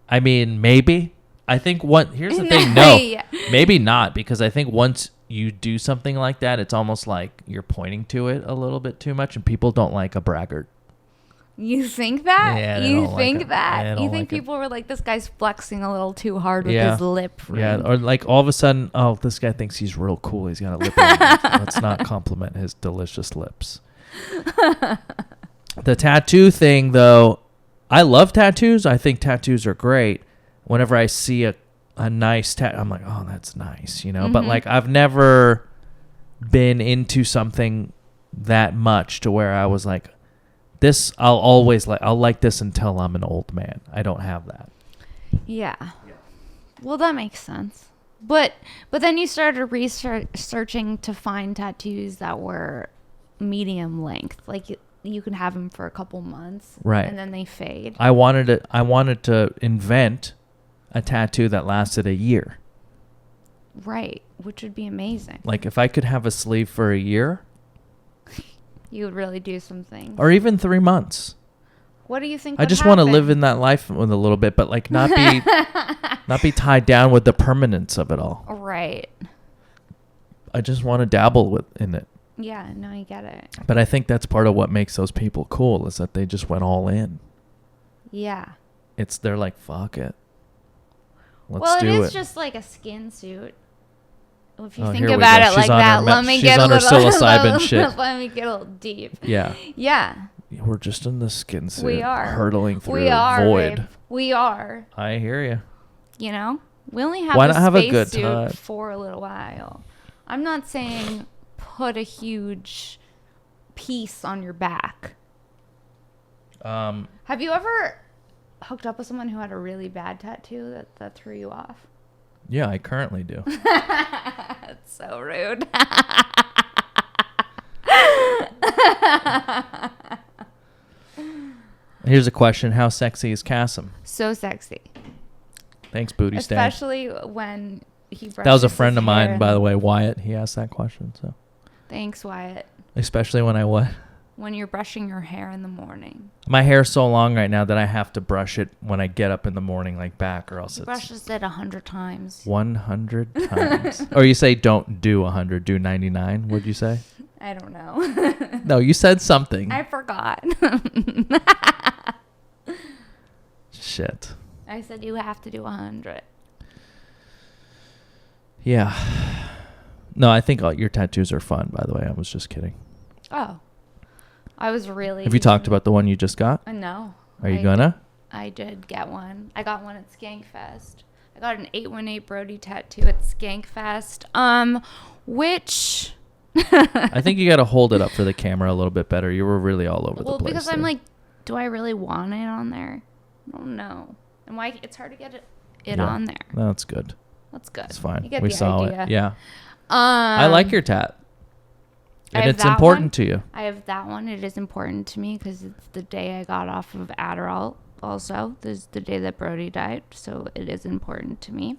I mean, maybe. I think here's the thing. No, maybe not, because I think once you do something like that, it's almost like you're pointing to it a little bit too much, and people don't like a braggart. You think that? Yeah, they you don't like think it. that? They You don't think like it. people were like, this guy's flexing a little too hard with Yeah. his lip ring. Yeah, or like all of a sudden, oh, this guy thinks he's real cool. He's got a lip ring. Let's not compliment his delicious lips. The tattoo thing, though, I love tattoos. I think tattoos are great. Whenever I see a nice tattoo, I'm like, oh, that's nice, you know? But like, I've never been into something that much to where I was like, this, I'll like this until I'm an old man. I don't have that. Yeah. Well, that makes sense. But then you started researching to find tattoos that were medium length. Like you can have them for a couple months. Right. And then they fade. I wanted to invent a tattoo that lasted a year. Right. Which would be amazing. Like if I could have a sleeve for a year. You would really do something. Or even 3 months. What do you think? I just want to live in that life with a little bit, but like not be tied down with the permanence of it all. Right. I just want to dabble in it. Yeah, no, I get it. But I think that's part of what makes those people cool is that they just went all in. Yeah. They're like, fuck it. Let's do it. Well, it is just like a skin suit. If you think here we about go. it like She's on that, her let me she's get a on her little psilocybin shit. Let me get a little deep. Yeah. Yeah. We're just in the skin suit. We are Hurtling through we are, a void. Babe. We are. I hear you. You know? We only have Why the not have a space good suit time? for a little while. I'm not saying put a huge piece on your back. Have you ever hooked up with someone who had a really bad tattoo that threw you off? Yeah, I currently do. That's so rude. Here's a question. How sexy is Kassem? So sexy. Thanks, Booty Stag. Especially when he brushes That was a his friend of mine, hair. by the way, Wyatt. He asked that question. So, Thanks, Wyatt. especially when I what? When you're brushing your hair in the morning. My hair's so long right now that I have to brush it when I get up in the morning, like back, or else He it's brushes it 100 times. 100 times. Or you say don't do 100, do 99. What'd you say? I don't know. No, you said something. I forgot. Shit. I said you have to do 100. Yeah. No, I think all your tattoos are fun, by the way. I was just kidding. Oh. I was really... Have you talked about the one you just got? No. Are you gonna? I did get one. I got one at Skankfest. I got an 818 Brody tattoo at Skankfest. Which... I think you got to hold it up for the camera a little bit better. You were really all over the place. Well, because there. I'm like, do I really want it on there? I don't know. And why it's hard to get it on there. No, that's good. That's good. It's fine. You get We the saw idea. it. Yeah. I like your tat. And it's important to you. I have that one. It is important to me because it's the day I got off of Adderall. Also, this is the day that Brody died, so it is important to me.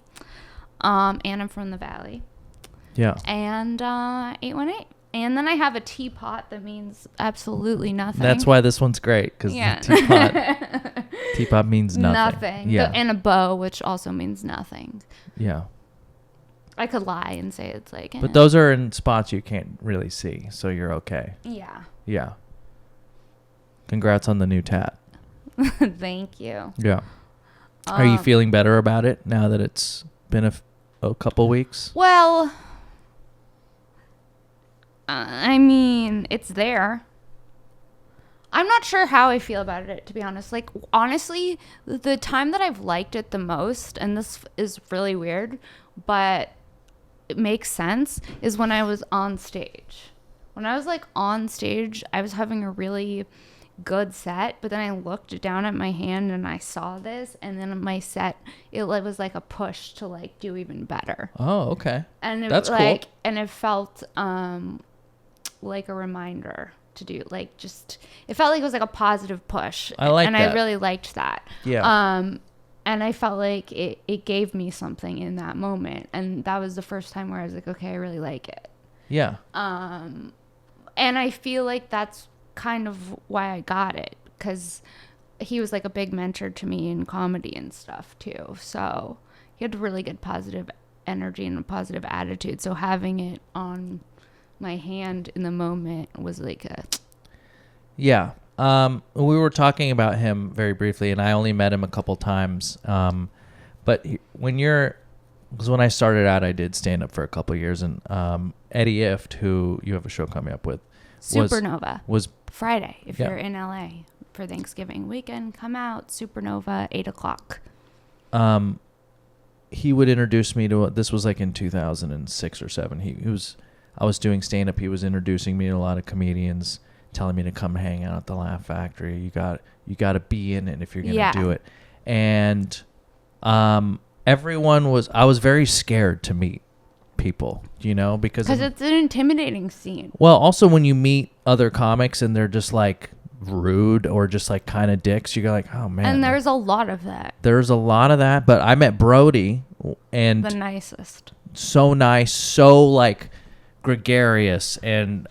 And I'm from the Valley. Yeah. And 818. And then I have a teapot that means absolutely nothing. That's why this one's great, because the teapot means nothing. Nothing. Yeah. And a bow, which also means nothing. Yeah. I could lie and say it's like... But those are in spots you can't really see, so you're okay. Yeah. Yeah. Congrats on the new tat. Thank you. Yeah. Are you feeling better about it now that it's been a couple weeks? Well, I mean, it's there. I'm not sure how I feel about it, to be honest. Like, honestly, the time that I've liked it the most, and this is really weird, but it makes sense, is when I was on stage. When I was, like, on stage, I was having a really good set, but then I looked down at my hand and I saw this, and then my set, it was like a push to, like, do even better. Oh, okay. And it, that's like, cool. And it felt like a reminder to do, like, just, it felt like it was like a positive push. I like and that. I really liked that. Yeah. And I felt like it gave me something in that moment, and that was the first time where I was like, okay, I really like it. Yeah. And I feel like that's kind of why I got it, because he was like a big mentor to me in comedy and stuff too. So he had really good positive energy and a positive attitude. So having it on my hand in the moment was like a... Yeah. We were talking about him very briefly, and I only met him a couple times. But because when I started out, I did stand up for a couple years, and Eddie Ift, who you have a show coming up with, Supernova was Friday. If you're in LA for Thanksgiving weekend, come out. Supernova, 8:00. He would introduce me to, this was like in 2006 or 7. I was doing stand up. He was introducing me to a lot of comedians, telling me to come hang out at the Laugh Factory. You got to be in it if you're going to do it. And I was very scared to meet people, because it's an intimidating scene. Well, also when you meet other comics and they're just like rude or just like kind of dicks, you go like, oh man. And there's a lot of that. There's a lot of that, but I met Brody, and the nicest. So nice, so like gregarious, and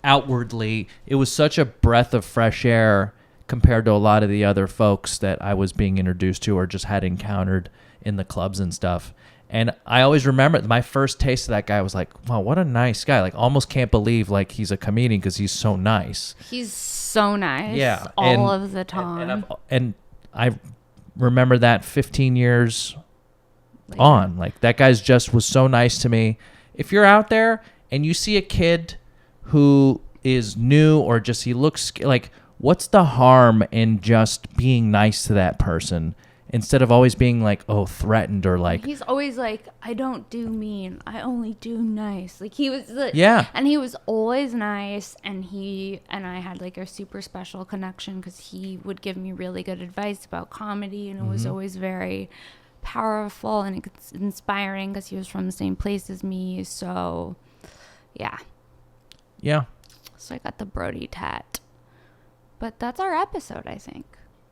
outwardly it was such a breath of fresh air compared to a lot of the other folks that I was being introduced to or just had encountered in the clubs and stuff. And I always remember my first taste of that guy was like, wow, what a nice guy. Like, almost can't believe like he's a comedian because he's so nice. He's so nice. Yeah. All of the time. And I remember that 15 years on. Like, that guy's just was so nice to me. If you're out there and you see a kid who is new or just he looks like, what's the harm in just being nice to that person? Instead of always being like, oh, threatened or like. He's always like, I don't do mean. I only do nice. Like, he was like, yeah. And he was always nice. And I had like a super special connection because he would give me really good advice about comedy. And it was always very powerful and inspiring because he was from the same place as me. So, yeah. Yeah. So I got the Brody tat. But that's our episode, I think.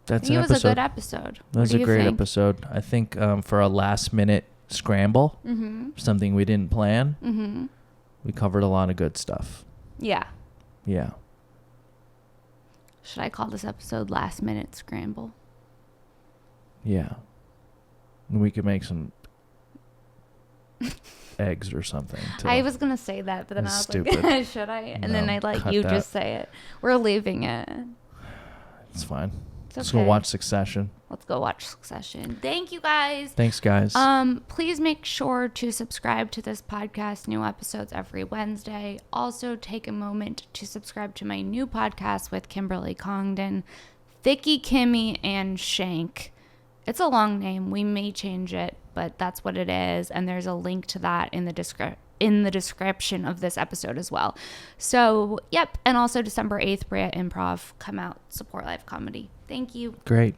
That's it an was episode. a good episode. That was a great episode. I think for a last minute scramble, something we didn't plan, we covered a lot of good stuff. Yeah. Yeah. Should I call this episode Last Minute Scramble? Yeah. And we could make some eggs or something. I was going to say that, but then I was stupid. like, should I? And then I let you just say it. We're leaving it. It's fine. Let's go watch Succession. Let's go watch Succession. Thank you, guys. Thanks, guys. Please make sure to subscribe to this podcast. New episodes every Wednesday. Also, take a moment to subscribe to my new podcast with Kimberly Congdon, Vicky, Kimmy, and Shank. It's a long name. We may change it, but that's what it is. And there's a link to that in the description of this episode as well. So, yep. And also December 8th, Brea Improv. Come out, support live comedy. Thank you. Great.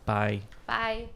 Bye. Bye.